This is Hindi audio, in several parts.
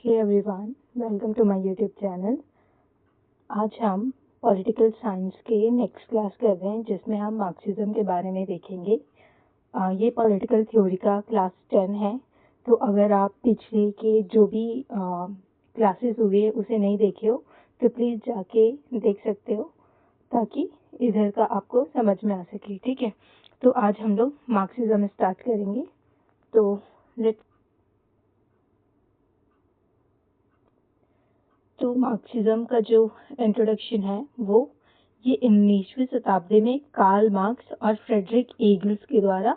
Hey everyone, welcome to my YouTube channel. आज हम पॉलिटिकल साइंस के नेक्स्ट क्लास कर रहे हैं जिसमें हम मार्क्सिज्म के बारे में देखेंगे। ये पॉलिटिकल थ्योरी का क्लास 10 है। तो अगर आप पिछले के जो भी क्लासेस हुए उसे नहीं देखे हो तो प्लीज़ जाके देख सकते हो ताकि इधर का आपको समझ में आ सके। ठीक है, तो आज हम लोग मार्क्सिज्म स्टार्ट करेंगे। तो मार्क्सिज्म का जो इंट्रोडक्शन है वो ये 19वीं शताब्दी में कार्ल मार्क्स और फ्रेडरिक एंगल्स के द्वारा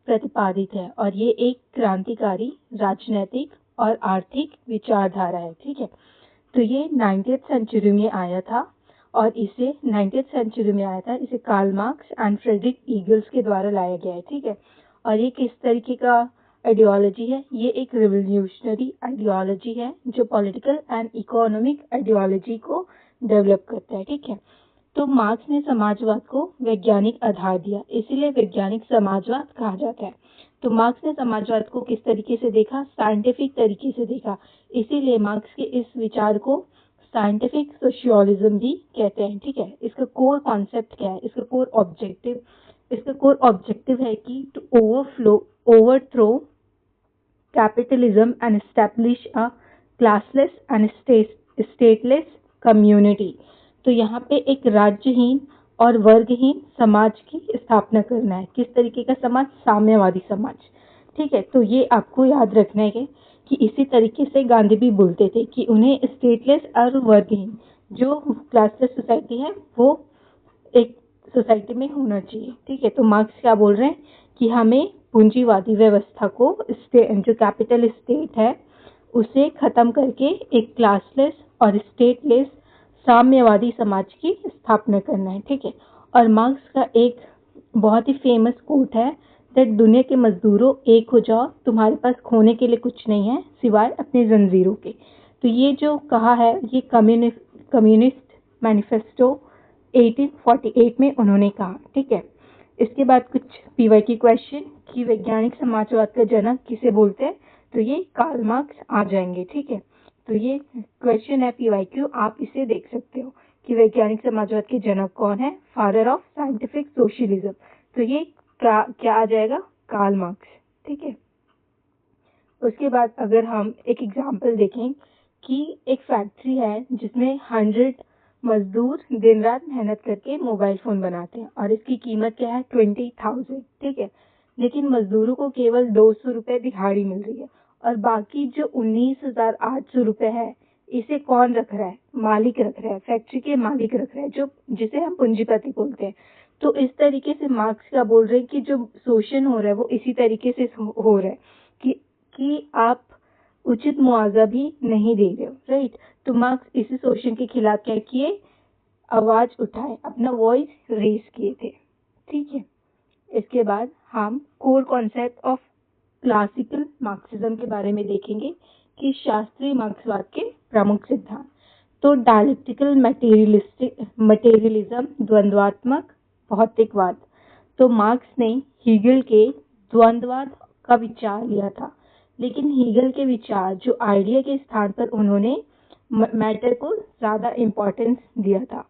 प्रतिपादित है और ये एक क्रांतिकारी राजनैतिक और आर्थिक विचारधारा है। ठीक है, तो ये 19th सेंचुरी में आया था और इसे 19th सेंचुरी में आया था इसे Karl Marx and Friedrich Engels के द्वारा लाया गया है। ठीक है, और ये किस तरीके का आइडियोलॉजी है? ये एक रिवोल्यूशनरी आइडियोलॉजी है जो पॉलिटिकल एंड इकोनॉमिक आइडियोलॉजी को डेवलप करता है। ठीक है, तो मार्क्स ने समाजवाद को वैज्ञानिक आधार दिया, इसीलिए वैज्ञानिक समाजवाद कहा जाता है। तो मार्क्स ने समाजवाद को किस तरीके से देखा? साइंटिफिक तरीके से देखा, इसीलिए मार्क्स के इस विचार को साइंटिफिक सोशियोलिज्म भी कहते हैं। ठीक है, इसका कोर कॉन्सेप्ट क्या है? इसका कोर ऑब्जेक्टिव है कि to overthrow capitalism and establish a classless and stateless community। तो यहाँ पे एक राज्यहीन और वर्गहीन समाज की स्थापना करना है। किस तरीके का समाज? साम्यवादी समाज। ठीक है, तो ये आपको याद रखना है कि इसी तरीके से गांधी भी बोलते थे कि उन्हें स्टेटलेस और वर्गहीन जो क्लासलेस सोसाइटी है वो एक सोसाइटी में होना चाहिए। ठीक है, तो मार्क्स क्या बोल रहे हैं कि हमें पूंजीवादी व्यवस्था को जो कैपिटल स्टेट है उसे खत्म करके एक क्लासलेस और स्टेटलेस साम्यवादी समाज की स्थापना करना है। ठीक है, और मार्क्स का एक बहुत ही फेमस कोट है दैट दुनिया के मजदूरों एक हो जाओ, तुम्हारे पास खोने के लिए कुछ नहीं है सिवाय अपने जंजीरों के। तो ये जो कहा है ये कम्युनिस्ट मैनिफेस्टो 1848 में उन्होंने कहा। ठीक है, इसके बाद कुछ पीवाई की क्वेश्चन कि वैज्ञानिक समाजवाद का जनक किसे बोलते हैं? तो ये कार्ल मार्क्स आ जाएंगे। ठीक है, तो ये क्वेश्चन है पीवाईक्यू, आप इसे देख सकते हो कि वैज्ञानिक समाजवाद के जनक कौन है? Father of scientific socialism. तो ये क्या आ जाएगा? Karl Marx. ठीक है, उसके बाद अगर हम एक एग्जांपल देखें कि एक फैक्ट्री है जिसमें 100 मजदूर दिन रात मेहनत करके मोबाइल फोन बनाते हैं और इसकी कीमत क्या है? 20,000। ठीक है, लेकिन मजदूरों को केवल 200 रुपए दिहाड़ी मिल रही है और बाकी जो 19,800 रुपए है इसे कौन रख रहा है? मालिक रख रहा है, फैक्ट्री के मालिक रख रहा है, जो जिसे हम पूंजीपति बोलते हैं। तो इस तरीके से मार्क्स क्या बोल रहे हैं कि जो शोषण हो रहा है वो इसी तरीके से हो रहा है कि आप उचित मुआवजा भी नहीं दे रहे हो। राइट, तो मार्क्स इसी शोषण के खिलाफ क्या किए? आवाज उठाए, अपना वॉइस रेज किए थे। ठीक है, इसके बाद हम core concept of classical Marxism के बारे में देखेंगे कि शास्त्रीय मार्क्सवाद के प्रमुख सिद्धांत। तो डायलेक्टिकल मटेरियलिज्म, द्वंद्वात्मक भौतिकवाद। तो मार्क्स ने हीगल के द्वंद्ववाद का विचार लिया था, लेकिन हीगल के विचार जो आइडिया के स्थान पर उन्होंने मैटर को ज्यादा इम्पोर्टेंस दिया था।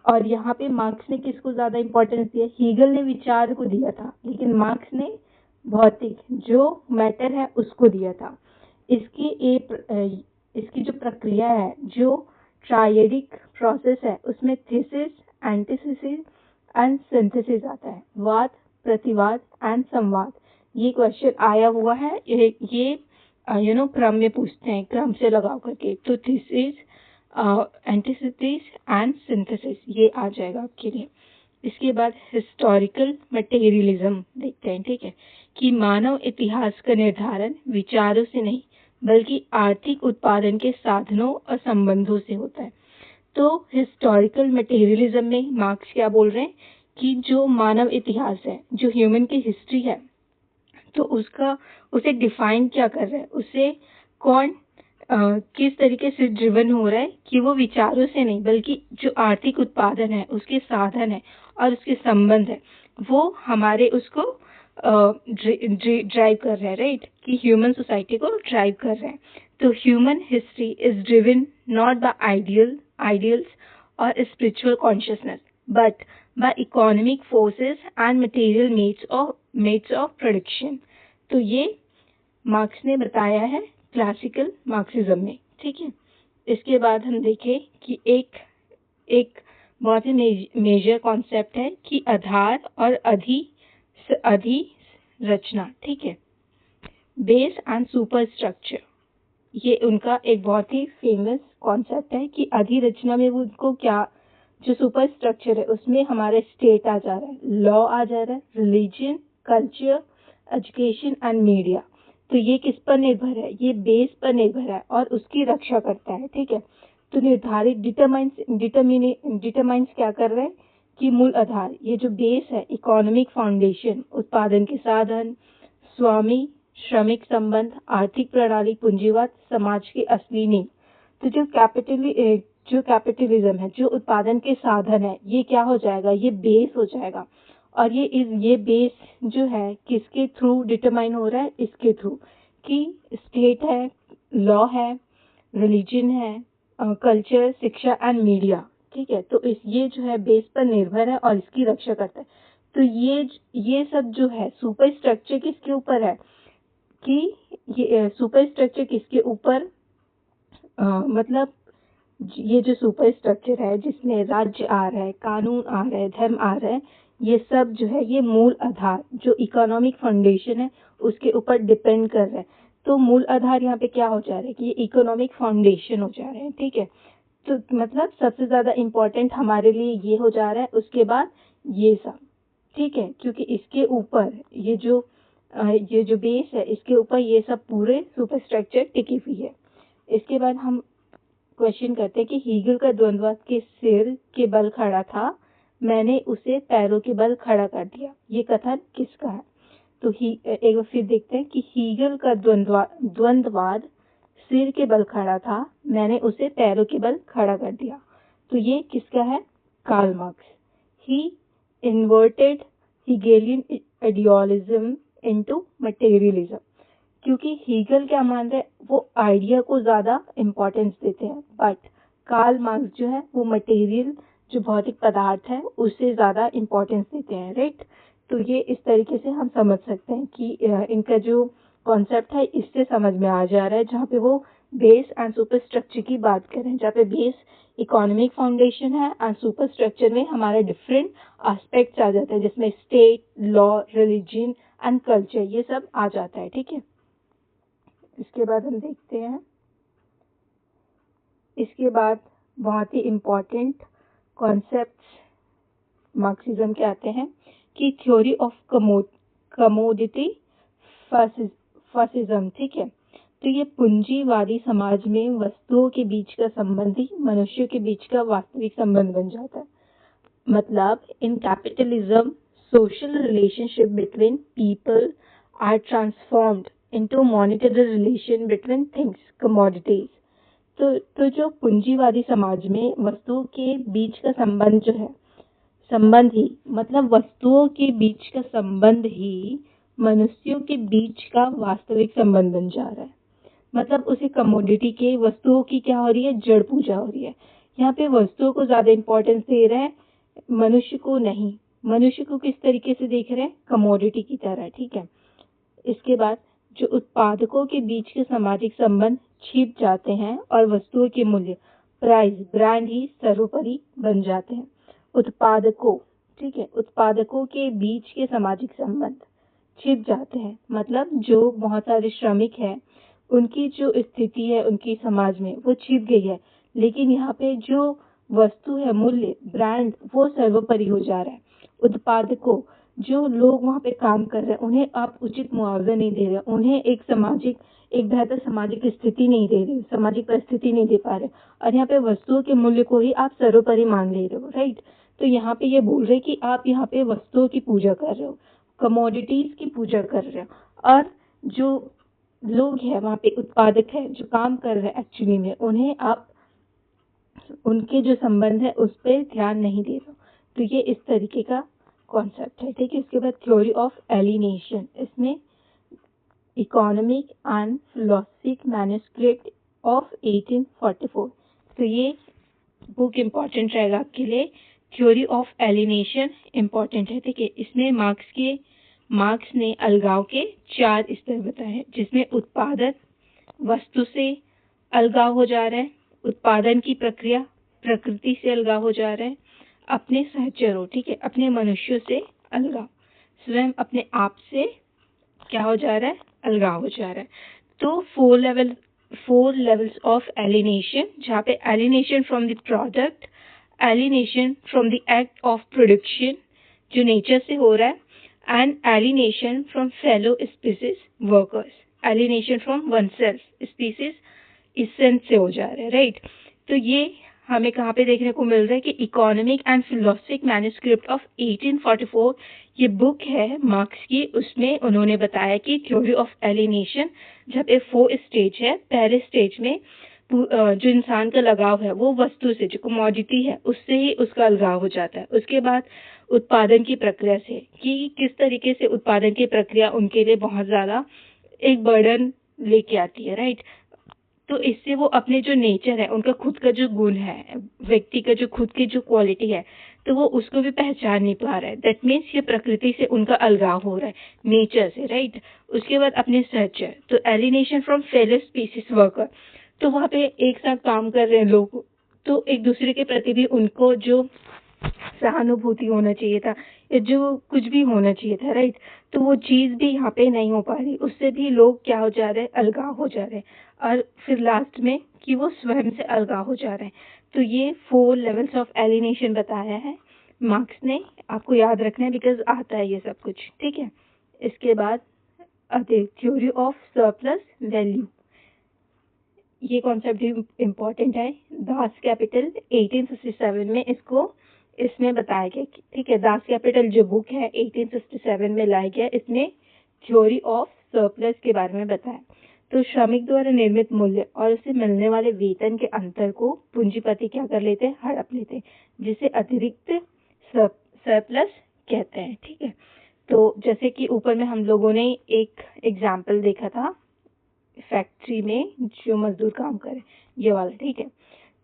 और यहाँ पे मार्क्स ने किसको ज्यादा इम्पोर्टेंस दिया? हीगल ने विचार को दिया था, लेकिन मार्क्स ने भौतिक जो मैटर है उसको दिया था। इसकी जो प्रक्रिया है, जो ट्रायडिक प्रोसेस है, उसमें थीसिस, एंटीथेसिस एंड सिंथेसिस आता है, वाद, प्रतिवाद एंड संवाद। ये क्वेश्चन आया हुआ है, ये क्रम में पूछते हैं, क्रम से लगाव करके। तो थीसिस, एंटीथेसिस एंड सिंथेसिस ये आ जाएगा आपके लिए। इसके बाद हिस्टोरिकल मटेरियलिज्म देखते हैं। ठीक है, कि मानव इतिहास का निर्धारण विचारों से नहीं बल्कि आर्थिक उत्पादन के साधनों और संबंधों से होता है। तो हिस्टोरिकल मटेरियलिज्म में मार्क्स क्या बोल रहे हैं कि जो मानव इतिहास है, जो ह्यूमन की हिस्ट्री है, तो उसे डिफाइन क्या कर रहा है? उसे कौन किस तरीके से ड्रिवन हो रहा है कि वो विचारों से नहीं बल्कि जो आर्थिक उत्पादन है, उसके साधन है और उसके संबंध है, वो हमारे उसको ड्राइव कर रहे हैं। राइट, कि ह्यूमन सोसाइटी को ड्राइव कर रहे हैं। तो human history is driven not by ideals or spiritual consciousness, but by economic forces and material means of production. तो ये मार्क्स ने बताया है क्लासिकल मार्क्सिज्म में, ठीक है। इसके बाद हम देखें कि एक बहुत ही मेजर कॉन्सेप्ट है कि आधार और अधिरचना, ठीक है, बेस एंड सुपर स्ट्रक्चर। ये उनका एक बहुत ही फेमस कॉन्सेप्ट है कि अधिरचना में वो उनको क्या, जो सुपर स्ट्रक्चर है उसमें हमारा स्टेट आ जा रहा है, लॉ आ जा रहा है, religion, culture, education and media. तो ये किस पर निर्भर है, ये बेस पर निर्भर है और उसकी रक्षा करता है, ठीक है। तो निर्धारित डिटरमाइंस क्या कर रहे हैं कि मूल आधार, ये जो बेस है, इकोनॉमिक फाउंडेशन, उत्पादन के साधन, स्वामी श्रमिक संबंध, आर्थिक प्रणाली, पूंजीवाद, समाज की असली नींव। तो जो कैपिटलिज्म है, जो उत्पादन के साधन है, ये क्या हो जाएगा, ये बेस हो जाएगा। और ये बेस जो है किसके थ्रू डिटरमाइन हो रहा है, इसके थ्रू कि स्टेट है, लॉ है, रिलीजन है, कल्चर, शिक्षा एंड मीडिया, ठीक है। तो ये जो है बेस पर निर्भर है और इसकी रक्षा करता है। तो ये सब जो है सुपर स्ट्रक्चर किसके ऊपर है कि ये सुपर स्ट्रक्चर किसके ऊपर, मतलब ये जो सुपर स्ट्रक्चर है जिसमें राज्य आ रहा है, कानून आ रहा है, धर्म आ रहा है, ये सब जो है ये मूल आधार जो इकोनॉमिक फाउंडेशन है उसके ऊपर डिपेंड कर रहा है। तो मूल आधार यहाँ पे क्या हो जा रहा है कि ये इकोनॉमिक फाउंडेशन हो जा रहे हैं, ठीक है। तो मतलब सबसे ज्यादा इम्पोर्टेंट हमारे लिए ये हो जा रहा है, उसके बाद ये सब, ठीक है, क्योंकि इसके ऊपर ये जो बेस है इसके ऊपर ये सब पूरे सुपर स्ट्रक्चर टिकी हुई है। इसके बाद हम क्वेश्चन करते हैं कि हीगल का द्वंद्ववाद के सिर के बल खड़ा था, मैंने उसे पैरों के बल खड़ा कर दिया। ये कथन किसका है? तो एक बार फिर देखते हैं कि हीगल का द्वंद्ववाद सिर के बल खड़ा था, मैंने उसे पैरों के बल खड़ा कर दिया। तो ये किसका है? Karl Marx. He inverted Hegelian idealism into materialism. क्योंकि हीगल क्या मान रहे हैं, वो आइडिया को ज्यादा इम्पोर्टेंस देते हैं, बट कार्ल मार्क्स जो है वो मटेरियल, जो भौतिक पदार्थ है, उसे ज्यादा इम्पोर्टेंस देते हैं, राइट। तो ये इस तरीके से हम समझ सकते हैं कि इनका जो कॉन्सेप्ट है इससे समझ में आ जा रहा है, जहाँ पे वो बेस एंड सुपर स्ट्रक्चर की बात करें, जहाँ पे बेस इकोनॉमिक फाउंडेशन है एंड सुपर स्ट्रक्चर में हमारे डिफरेंट एस्पेक्ट्स आ जाते हैं, जिसमें state, law, religion and culture, ये सब आ जाता है, ठीक है। इसके बाद हम देखते हैं, इसके बाद बहुत ही इम्पोर्टेंट कॉन्सेप्ट्स मार्क्सिज्म के आते हैं कि थ्योरी ऑफ कमोडिटी फासिज्म, ठीक है। तो ये पूंजीवादी समाज में वस्तुओं के बीच का संबंध ही मनुष्यों के बीच का वास्तविक संबंध बन जाता है। मतलब in capitalism social relationship between people are transformed into monetary relation between things, commodities. तो जो पूंजीवादी समाज में वस्तुओं के बीच का संबंध जो है, संबंध ही मतलब वस्तुओं के बीच का संबंध ही मनुष्यों के बीच का वास्तविक संबंध बन जा रहा है। मतलब उसे कमोडिटी के, वस्तुओं की क्या हो रही है, जड़ पूजा हो रही है। यहाँ पे वस्तुओं को ज्यादा इंपॉर्टेंस दे रहे हैं, मनुष्य को नहीं। मनुष्य को किस तरीके से देख रहे हैं, कमोडिटी की तरह, ठीक है। इसके बाद जो उत्पादकों के बीच के सामाजिक संबंध छिप जाते हैं और वस्तुओं के मूल्य, प्राइस, ब्रांड ही सर्वोपरि बन जाते हैं। उत्पादकों, ठीक है, उत्पादकों के बीच के सामाजिक संबंध छिप जाते हैं, मतलब जो बहुत सारे श्रमिक हैं उनकी जो स्थिति है उनकी समाज में वो छिप गई है, लेकिन यहाँ पे जो वस्तु है, मूल्य, ब्रांड, वो सर्वोपरि हो जा रहा है। उत्पादकों, जो लोग वहाँ पे काम कर रहे हैं, उन्हें आप उचित मुआवजा नहीं दे रहे, उन्हें एक बेहतर सामाजिक स्थिति नहीं दे रहे, सामाजिक परिस्थिति नहीं दे पा रहे, और यहाँ पे वस्तुओं के मूल्य को ही आप सर्वोपरि मान ले रहे हो, राइट। तो यहाँ पे ये बोल रहे कि आप यहाँ पे वस्तुओं की पूजा कर रहे हो, कमोडिटीज की पूजा कर रहे हो, और जो लोग हैं वहाँ पे, उत्पादक है जो काम कर रहे हैं एक्चुअली में, उन्हें आप उनके जो संबंध है उस पर ध्यान नहीं दे रहे हो। तो ये इस तरीके का कॉन्सेप्ट है, ठीक है। इसके बाद थ्योरी ऑफ एलिनेशन, इसमें economic and philosophic manuscript of 1844। तो ये बुक इम्पॉर्टेंट रहेगा आपके लिए। थ्योरी ऑफ एलिनेशन इम्पॉर्टेंट है, ठीक है। इसमें मार्क्स ने अलगाव के 4 स्तर बताए हैं, जिसमें उत्पादन वस्तु से अलगाव हो जा रहा है, उत्पादन की प्रक्रिया प्रकृति से अलगाव हो जा रहा है, अपने सहचरों, ठीक है, अपने मनुष्यों से अलगाव, स्वयं अपने आप से क्या हो जा रहा है, अलगाव हो जा रहा है। तो 4 लेवल्स ऑफ एलिनेशन, जहाँ पे alienation from the product, alienation from the act of production जो नेचर से हो रहा है, and alienation from fellow species workers, alienation from one self species essence से हो जा रहा है, राइट। तो ये हमें कहाँ पे देखने को मिल रहा है कि economic and philosophic manuscript of 1844 ये बुक है मार्क्स की। उसमें उन्होंने बताया कि थ्योरी ऑफ एलिनेशन जब एक 4 स्टेज है, पहले स्टेज में जो इंसान का लगाव है वो वस्तु से, जो कमोडिटी है उससे ही उसका अलगाव हो जाता है। उसके बाद उत्पादन की प्रक्रिया से, कि किस तरीके से उत्पादन की प्रक्रिया उनके लिए बहुत ज़्यादा एक बर्डन लेके आती है, राइट। तो इससे वो अपने जो नेचर है, उनका खुद का जो गुण है, व्यक्ति का जो खुद की जो क्वालिटी है, तो वो उसको भी पहचान नहीं पा रहा है। दैट मीन्स ये प्रकृति से उनका अलगाव हो रहा है, नेचर से, राइट। उसके बाद अपने सहचर, तो alienation from fellow species worker, तो वहाँ पे एक साथ काम कर रहे हैं लोग, तो एक दूसरे के प्रति भी उनको जो सहानुभूति होना चाहिए था, या जो कुछ भी होना चाहिए था, राइट, तो वो चीज़ भी यहाँ पे नहीं हो पा रही। उससे भी लोग क्या हो जा रहे हैं, अलगाव हो जा रहे हैं। और फिर लास्ट में कि वो स्वयं से अलगाव हो जा रहे हैं। तो ये 4 लेवल्स ऑफ एलिनेशन बताया है मार्क्स ने, आपको याद रखना है बिकॉज आता है ये सब कुछ, ठीक है। इसके बाद थ्योरी ऑफ सरप्लस वैल्यू, ये कॉन्सेप्ट भी इम्पॉर्टेंट है। दास कैपिटल 1867 में इसमें बताया गया, ठीक है। दास कैपिटल जो बुक है 1867 में लाया गया, इसमें थ्योरी ऑफ सरप्लस के बारे में बताया। तो श्रमिक द्वारा निर्मित मूल्य और उसे मिलने वाले वेतन के अंतर को पूंजीपति क्या कर लेते हैं, हड़प लेते हैं, जिसे अतिरिक्त सरप्लस कहते हैं, ठीक है। तो जैसे कि ऊपर में हम लोगों ने एक एग्जाम्पल देखा था, फैक्ट्री में जो मजदूर काम करे, ये वाला, ठीक है।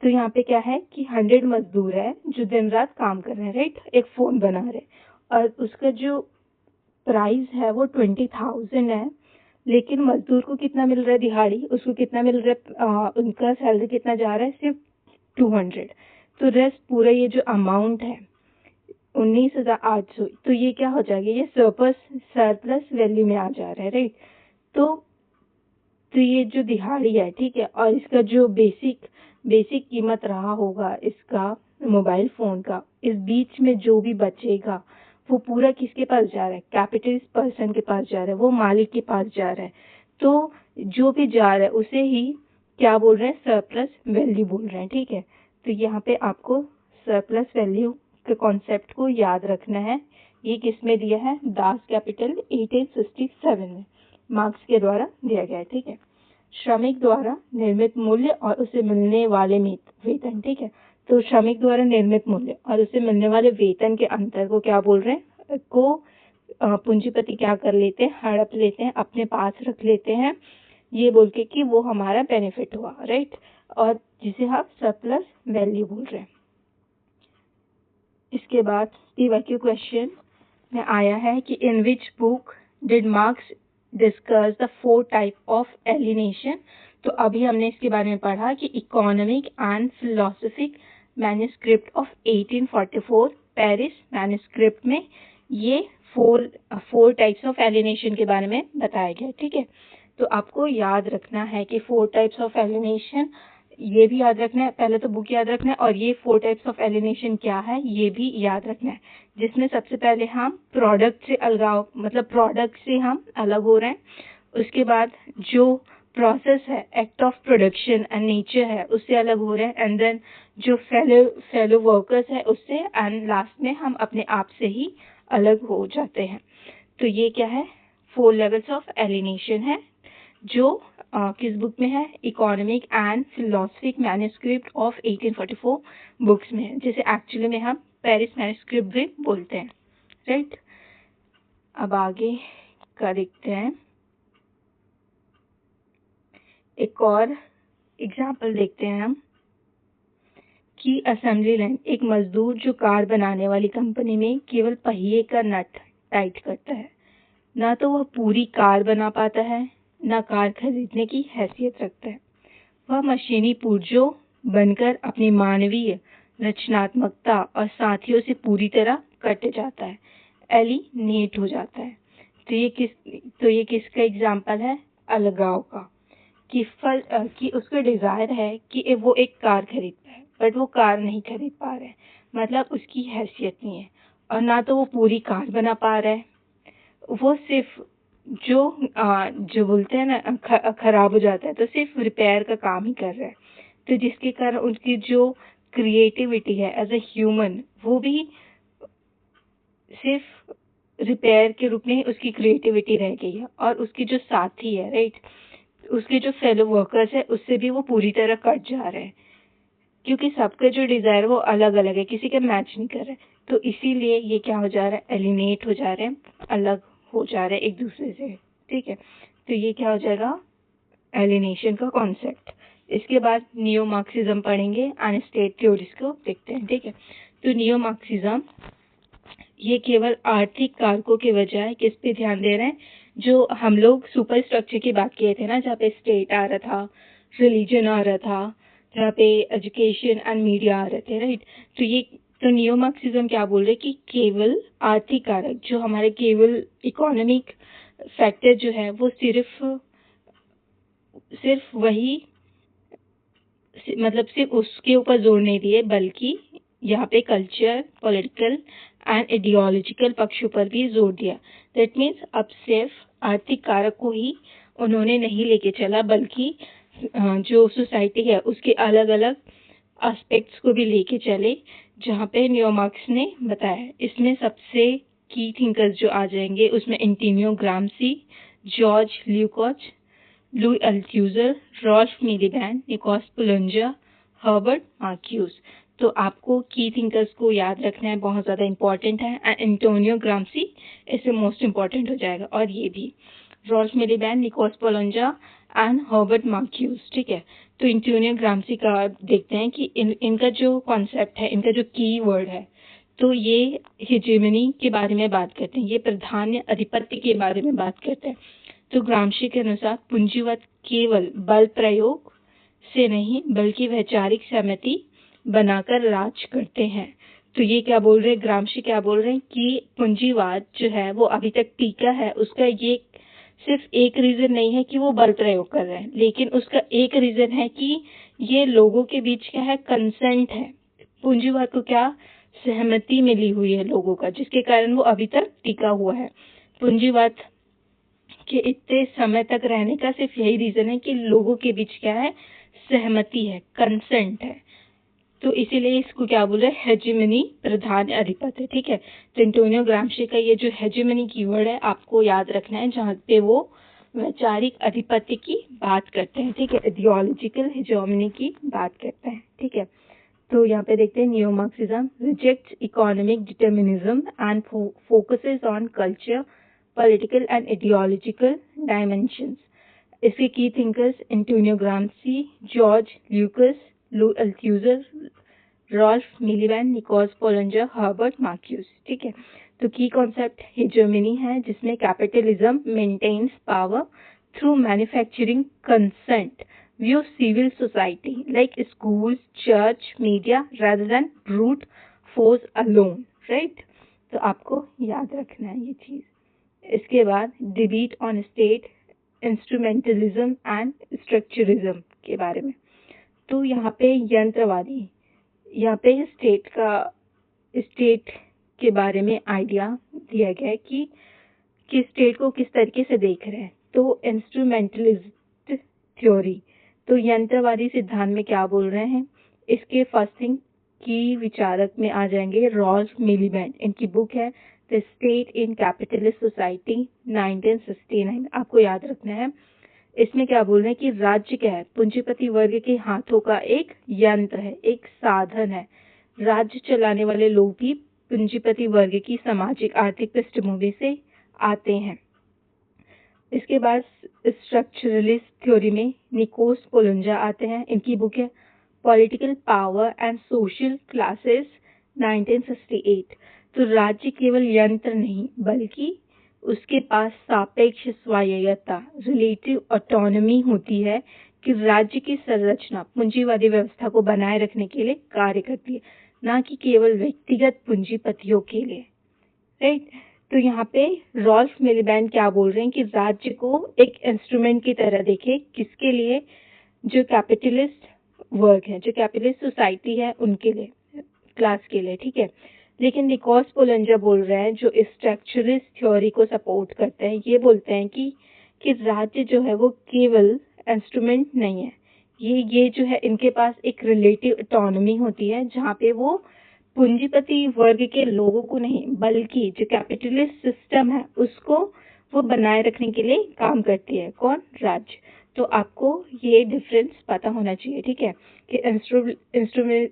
तो यहाँ पे क्या है कि 100 मजदूर है जो दिन रात काम कर रहे हैं, राइट, एक फोन बना रहे, और उसका जो प्राइस है वो 20,000 है, लेकिन मजदूर को कितना मिल रहा है दिहाड़ी, उसको कितना मिल रहा है, उनका सैलरी कितना जा रहा है, सिर्फ 200। तो रेस्ट पूरा ये जो अमाउंट है 19,800, तो ये क्या हो जाएगा, ये सरप्लस वैल्यू में आ जा रहा है, राइट। तो ये जो दिहाड़ी है, ठीक है, और इसका जो बेसिक कीमत रहा होगा इसका मोबाइल फोन का, इस बीच में जो भी बचेगा वो पूरा किसके पास जा रहा है, कैपिटलिस्ट पर्सन के पास जा रहा है, वो मालिक के पास जा रहा है। तो जो भी जा रहा है उसे ही क्या बोल रहे हैं, सरप्लस वैल्यू बोल रहे हैं, ठीक है। तो यहाँ पे आपको सरप्लस वैल्यू के कॉन्सेप्ट को याद रखना है। ये किस में दिया है, दास कैपिटल 1867 में मार्क्स के द्वारा दिया गया है, ठीक है। श्रमिक द्वारा निर्मित मूल्य और उसे मिलने वाले वेतन, ठीक है। तो श्रमिक द्वारा निर्मित मूल्य और उसे मिलने वाले वेतन के अंतर को क्या बोल रहे हैं, को पूंजीपति क्या कर लेते हैं, हड़प लेते हैं, अपने पास रख लेते हैं, ये बोल के कि वो हमारा बेनिफिट हुआ, राइट, और जिसे हम सरप्लस वैल्यू बोल रहे हैं। इसके बाद पीवाईक्यू क्वेश्चन में आया है कि in which book did Marx discuss the 4 type of alienation. तो अभी हमने इसके बारे में पढ़ा कि economic and philosophic manuscript of 1844 Paris manuscript में ये 4 टाइप्स ऑफ एलिनेशन के बारे में बताया गया, ठीक है। तो आपको याद रखना है कि 4 टाइप्स ऑफ एलिनेशन, ये भी याद रखना है, पहले तो बुक याद रखना है, और ये 4 टाइप्स ऑफ एलिनेशन क्या है ये भी याद रखना है, जिसमें सबसे पहले हम प्रोडक्ट से अलगाव, मतलब प्रोडक्ट से हम अलग हो रहे हैं। उसके बाद जो प्रोसेस है, act of production and nature है, उससे अलग हो रहे हैं, एंड देन जो फेलो वर्कर्स है उससे, एंड लास्ट में हम अपने आप से ही अलग हो जाते हैं। तो ये क्या है, 4 लेवल्स ऑफ एलिनेशन है, जो किस बुक में है, economic and philosophic manuscript of 1844 books में है, जिसे एक्चुअली में हम पेरिस मैन्युस्क्रिप्ट भी बोलते हैं, राइट। अब आगे का देखते हैं। एक और एग्जाम्पल देखते हैं हम कि असेंबली लाइन, एक मजदूर जो कार बनाने वाली कंपनी में केवल पहिए का नट टाइट करता है, ना तो वह पूरी कार बना पाता है, ना कार खरीदने की हैसियत रखता है। वह मशीनी पुर्जों बनकर अपनी मानवीय रचनात्मकता और साथियों से पूरी तरह कट जाता है, एलिनेट हो जाता है। तो ये किसका एग्जाम्पल है? अलगाव का। कि उसका डिजायर है कि वो एक कार खरीद पाए, बट वो कार नहीं खरीद पा रहा है, मतलब उसकी हैसियत नहीं है, और ना तो वो पूरी कार बना पा रहा है। वो सिर्फ जो बोलते हैं ना, खराब हो जाता है तो सिर्फ रिपेयर का काम ही कर रहा है। तो जिसके कारण उसकी जो क्रिएटिविटी है एज ए ह्यूमन, वो भी सिर्फ रिपेयर के रूप में उसकी क्रिएटिविटी रह गई है। और उसकी जो साथी है, राइट, उसके जो फेलो वर्कर्स है, उससे भी वो पूरी तरह कट जा रहे हैं, क्योंकि सबका जो डिजायर वो अलग अलग है, किसी का मैच नहीं कर रहा है। तो इसीलिए ये क्या हो जा रहा है? एलिनेट हो जा रहे हैं, अलग हो जा रहे हैं एक दूसरे से। ठीक है, तो ये क्या हो जाएगा? एलिनेशन का कॉन्सेप्ट। इसके बाद नियो मार्क्सिज्म पढ़ेंगे एंड स्टेट थ्योरीज को देखते हैं। ठीक है, तो नियो मार्क्सिज्म ये केवल आर्थिक कारकों के बजाय किस पे ध्यान दे रहे हैं? जो हम लोग सुपर स्ट्रक्चर की बात किए थे ना, जहाँ पे स्टेट आ रहा था, रिलीजन आ रहा था, जहाँ पे एजुकेशन एंड मीडिया आ रहे थे, राइट। तो नियो मार्क्सिज्म क्या बोल रहे हैं कि केवल आर्थिक कारक, जो हमारे केवल इकोनॉमिक फैक्टर जो है, वो सिर्फ वही, मतलब सिर्फ उसके ऊपर जोर नहीं दिए, बल्कि यहाँ पे कल्चर, पॉलिटिकल एंड आइडियोलॉजिकल पक्षों पर भी जोर दिया। दैट मीन्स अब सिर्फ आर्थिक कारक को ही उन्होंने नहीं लेके चला, बल्कि जो सोसाइटी है उसके अलग अलग एस्पेक्ट्स को भी लेके चले, जहाँ पे नियो मार्क्स ने बताया। इसमें सबसे की थिंकर्स जो आ जाएंगे, उसमें Antonio Gramsci, George Lukacs, Louis Althusser, Ralph Miliband, Nicos Poulantzas, Herbert Marcuse. तो आपको की थिंकर्स को याद रखना है, बहुत ज़्यादा इंपॉर्टेंट है। एंड एंटोनियो ग्राम्सी इससे मोस्ट इंपॉर्टेंट हो जाएगा, और ये भी Ralph Miliband, Nicos Poulantzas and Herbert Marcuse. ठीक है, तो एंटोनियो ग्राम्सी का देखते हैं कि इनका जो कॉन्सेप्ट है, इनका जो की वर्ड है, तो ये हिजेमनी के बारे में बात करते हैं, ये प्राधान्य आधिपत्य के बारे में बात करते हैं। तो ग्राम्शी के अनुसार पूंजीवाद केवल बल प्रयोग से नहीं, बल्कि वैचारिक सहमति बनाकर राज करते हैं। तो ये क्या बोल रहे हैं? ग्राम्शी क्या बोल रहे हैं कि पूंजीवाद जो है वो अभी तक टीका है, उसका ये सिर्फ एक रीजन नहीं है कि वो बल प्रयोग कर रहे हैं, लेकिन उसका एक रीजन है कि ये लोगों के बीच क्या है? कंसेंट है। पूंजीवाद को क्या? सहमति मिली हुई है लोगों का, जिसके कारण वो अभी तक टिका हुआ है। पूंजीवाद कि इतने समय तक रहने का सिर्फ यही रीजन है कि लोगों के बीच क्या है? सहमति है, कंसेंट है। तो इसीलिए इसको क्या बोल रहे हैं? हेजेमनी, प्रधान आधिपत्य। ठीक है, तो एंटोनियो ग्राम्शी का ये जो हेजेमनी कीवर्ड है आपको याद रखना है, जहाँ पे वो वैचारिक अधिपत्य की बात करते हैं। ठीक है, आइडियोलॉजिकल हेजेमनी की बात करते हैं। ठीक है, तो यहाँ पे देखते हैं neo Marxism rejects economic determinism and focuses on culture, political and ideological dimensions. इसके की thinkers Antonio Gramsci, George Lukacs, Louis Althusser, Ralph Miliband, Nicos Poulantzas, Herbert Marcuse. ठीक है, तो की कॉन्सेप्ट हेजेमनी है, जिसमें capitalism maintains power through manufacturing consent, view civil society like schools, church, media rather than brute force alone, right? तो आपको याद रखना है ये चीज। इसके बाद डिबेट ऑन स्टेट इंस्ट्रूमेंटलिज्म एंड स्ट्रक्चरिज्म के बारे में। तो यहाँ पे यंत्रवादी, यहाँ पे स्टेट के बारे में आइडिया दिया गया है कि स्टेट को किस तरीके से देख रहे हैं। तो इंस्ट्रूमेंटलिस्ट थ्योरी, तो यंत्रवादी सिद्धांत में क्या बोल रहे हैं? इसके फर्स्टिंग की विचारक में आ जाएंगे रॉल्फ मिलीबैन। इनकी बुक है the state in capitalist society 1969। आपको याद रखना है, इसमें क्या बोल रहे हैं कि राज्य क्या है? पूंजीपति वर्ग के हाथों का एक यंत्र है, एक साधन है। राज्य चलाने वाले लोग भी पूंजीपति वर्ग की सामाजिक आर्थिक पृष्ठभूमि से आते हैं। इसके बाद स्ट्रक्चरलिस्ट थ्योरी में निकोस पोलंजा आते हैं। इनकी बुक है political power and social classes 1968। तो राज्य केवल यंत्र नहीं बल्कि उसके पास सापेक्ष स्वायत्तता रिलेटिव ऑटोनॉमी होती है कि राज्य की संरचना पूंजीवादी व्यवस्था को बनाए रखने के लिए कार्य करती है, ना कि केवल व्यक्तिगत पूंजीपतियों के लिए। राइट। तो यहाँ पे रॉल्फ मिलीबैंड क्या बोल रहे हैं कि राज्य को एक इंस्ट्रूमेंट की तरह देखे, किसके लिए? जो कैपिटलिस्ट वर्ग है, जो कैपिटलिस्ट सोसाइटी है उनके लिए, क्लास के लिए। ठीक है। लेकिन निकोस पोलंजा बोल रहे हैं, जो स्ट्रक्चरलिस्ट थ्योरी को सपोर्ट करते हैं, ये बोलते हैं कि राज्य जो है वो केवल इंस्ट्रूमेंट नहीं है, ये जो है इनके पास एक रिलेटिव ऑटोनॉमी होती है जहाँ पे वो पूंजीपति वर्ग के लोगों को नहीं बल्कि जो कैपिटलिस्ट सिस्टम है उसको वो बनाए रखने के लिए काम करती है। कौन? राज्य। तो आपको ये डिफरेंस पता होना चाहिए। ठीक है कि इंस्ट्रूमेंट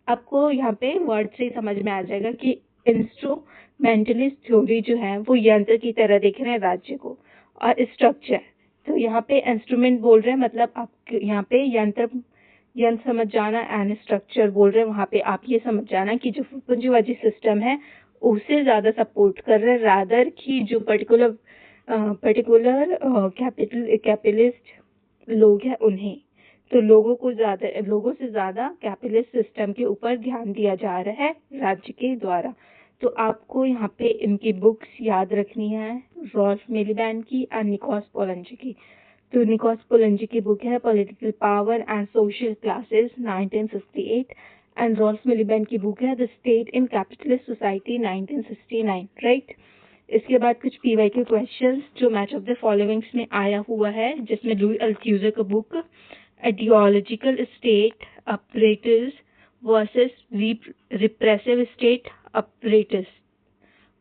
आपको यहाँ पे वर्ड से समझ में आ जाएगा कि इंस्ट्रूमेंटलिस्ट थ्योरी जो है वो यंत्र की तरह देख रहे हैं राज्य को, और स्ट्रक्चर तो यहाँ पे इंस्ट्रूमेंट बोल रहे हैं, मतलब आप यहाँ पे यंत्र समझ जाना, एंड स्ट्रक्चर बोल रहे हैं वहाँ पे आप ये समझ जाना कि जो पूंजीवादी सिस्टम है उसे ज्यादा सपोर्ट कर रहे हैं रादर की जो पर्टिकुलर कैपिटलिस्ट लोग हैं उन्हें। तो लोगों से ज्यादा कैपिटलिस्ट सिस्टम के ऊपर ध्यान दिया जा रहा है राज्य के द्वारा। तो आपको यहाँ पे इनकी बुक्स याद रखनी है, रॉल्फ मिलीबैंड की और निकोस पोलंजा की। तो निकोस पोलंजा की बुक है political power and social classes 1968, and Ralph Miliband की बुक है the state in capitalist society 1969। Right. इसके बाद कुछ पीवाईक्यू क्वेश्चंस जो मैच ऑफ द फॉलोइंग्स में आया हुआ है, जिसमें लुई अल्थ्यूजर का book ideological state apparatus versus repressive state apparatus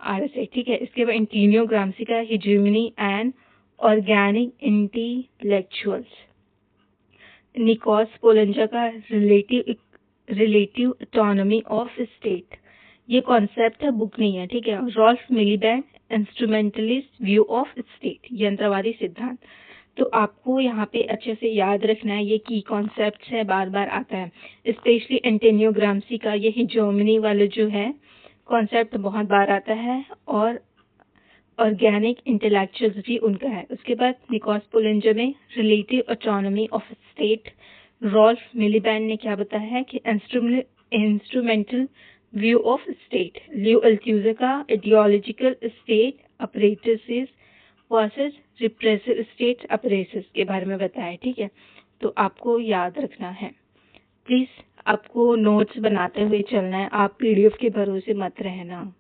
RSA। ठीक है। इसके बाद एंटोनियो ग्राम्सी का hegemony and organic intellectuals, Nicos Poulantzas का रिलेटिव ऑटोनॉमी ऑफ स्टेट, ये कॉन्सेप्ट है, बुक नहीं है। ठीक है। Ralph Miliband instrumentalist view of state, यंत्रवादी सिद्धांत। तो आपको यहाँ पे अच्छे से याद रखना है, ये की कॉन्सेप्ट है, बार बार आता है, स्पेशली एंटोनियो ग्राम्सी का ये हेजेमनी वाला जो है कॉन्सेप्ट बहुत बार आता है, और ऑर्गेनिक इंटेलेक्चुअल्स भी उनका है। उसके बाद निकोस पोलंजा में relative autonomy of state, Ralph Miliband ने क्या बताया है कि instrumental view of state, Louis Althusser का ideological state apparatuses versus repressive state apparatuses के बारे में बताया। ठीक है। तो आपको याद रखना है, प्लीज आपको नोट्स बनाते हुए चलना है, आप PDF के भरोसे मत रहना।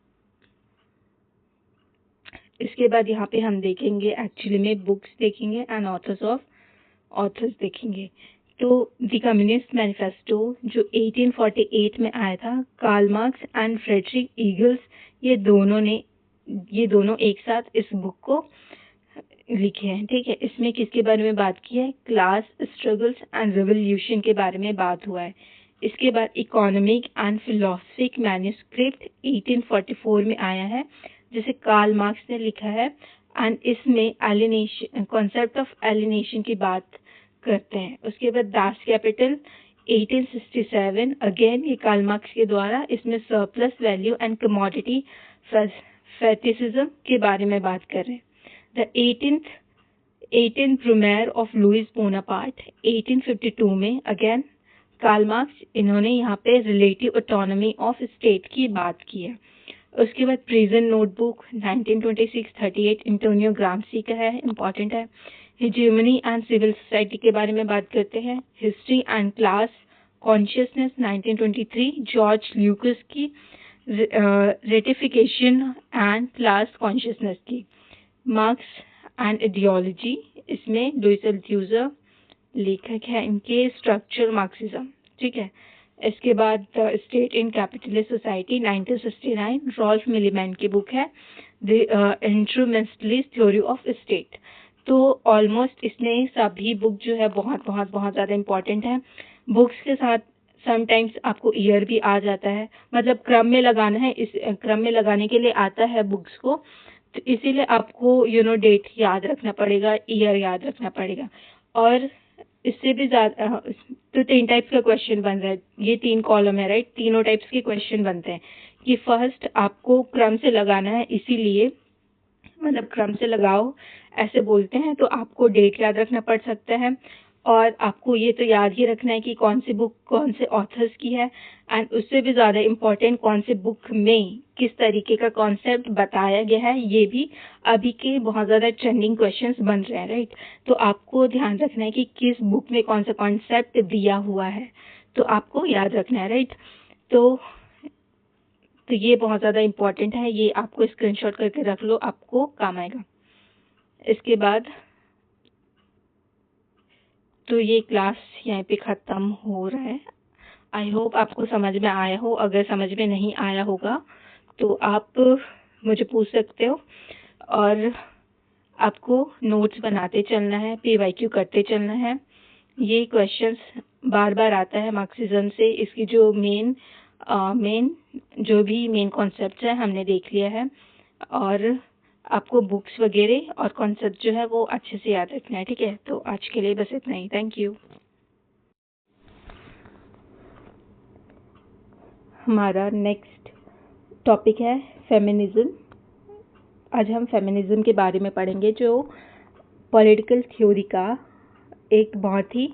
इसके बाद यहाँ पे हम देखेंगे एक्चुअली में बुक्स देखेंगे एंड ऑथर्स देखेंगे। तो द कम्युनिस्ट मैनिफेस्टो जो 1848 में आया था, Karl Marx and Friedrich Engels, ये दोनों एक साथ इस बुक को लिखे हैं। ठीक है। इसमें किसके बारे में बात की है? क्लास स्ट्रगल्स एंड रेवोल्यूशन के बारे में बात हुआ है। इसके बाद इकोनॉमिक एंड फिलोसफिक मैन्युस्क्रिप्ट 1844 में आया है, जिसे कार्ल मार्क्स ने लिखा है, एंड इसमें एलिनेशन, कॉन्सेप्ट ऑफ एलिनेशन की बात करते हैं। उसके बाद दास कैपिटल 1867, अगेन ये कार्ल मार्क्स के द्वारा, इसमें surplus value and commodity fetishism के बारे में बात कर रहे हैं। The 18th Brumaire of Louis Bonaparte 1852 में, अगेन कार्ल मार्क्स, इन्होंने यहाँ पे रिलेटिव ऑटोनॉमी ऑफ स्टेट की बात की है। उसके बाद प्रिजन नोटबुक 1926-38 एंटोनियो ग्राम्सी का है, इंपॉर्टेंट है। हेजेमनी एंड सिविल सोसाइटी के बारे में बात करते हैं। History and class consciousness 1923 George Lukacs की, रेटिफिकेशन एंड क्लास कॉन्शियसनेस की। मार्क्स एंड आइडियोलॉजी, इसमें लुइस अल्थ्यूजर लेखक है, इनके स्ट्रक्चर मार्क्सिज्म। ठीक है। इसके बाद the state in capitalist society 1969, Ralph Miliband की बुक है the instrumentalist theory of state. तो ऑलमोस्ट इसमें सभी बुक जो है बहुत बहुत बहुत ज़्यादा इंपॉर्टेंट है। बुक्स के साथ समटाइम्स आपको ईयर भी आ जाता है, मतलब क्रम में लगाना है, इस क्रम में लगाने के लिए आता है बुक्स को, तो इसीलिए आपको डेट याद रखना पड़ेगा, ईयर याद रखना पड़ेगा। और इससे भी ज़्यादा तो 3 टाइप्स का क्वेश्चन बन रहा है, ये 3 कॉलम है, राइट। तीनों टाइप्स के क्वेश्चन बनते हैं कि फर्स्ट आपको क्रम से लगाना है, इसीलिए मतलब क्रम से लगाओ ऐसे बोलते हैं। तो आपको डेट याद रखना पड़ सकता है, और आपको ये तो याद ही रखना है कि कौन सी बुक कौन से ऑथर्स की है, एंड उससे भी ज़्यादा इम्पोर्टेंट कौन से बुक में किस तरीके का कॉन्सेप्ट बताया गया है। ये भी अभी के बहुत ज़्यादा ट्रेंडिंग क्वेश्चंस बन रहे हैं, राइट। तो आपको ध्यान रखना है कि किस बुक में कौन सा कॉन्सेप्ट दिया हुआ है, तो आपको याद रखना है, राइट। तो ये बहुत ज़्यादा इम्पोर्टेंट है, ये आपको स्क्रीनशॉट करके रख लो, आपको काम आएगा। इसके बाद तो ये क्लास यहाँ पे ख़त्म हो रहा है। आई होप आपको समझ में आया हो। अगर समझ में नहीं आया होगा तो आप मुझे पूछ सकते हो, और आपको नोट्स बनाते चलना है, PYQ करते चलना है। ये क्वेश्चंस बार बार आता है मार्क्सिज्म से। इसकी जो मेन कॉन्सेप्ट है हमने देख लिया है, और आपको बुक्स वगैरह और कॉन्सेप्ट जो है वो अच्छे से याद रखना है, ठीक है। तो आज के लिए बस इतना ही। Thank you. हमारा नेक्स्ट टॉपिक है फेमिनिज्म। आज हम फेमिनिज्म के बारे में पढ़ेंगे, जो पॉलिटिकल थ्योरी का एक बहुत ही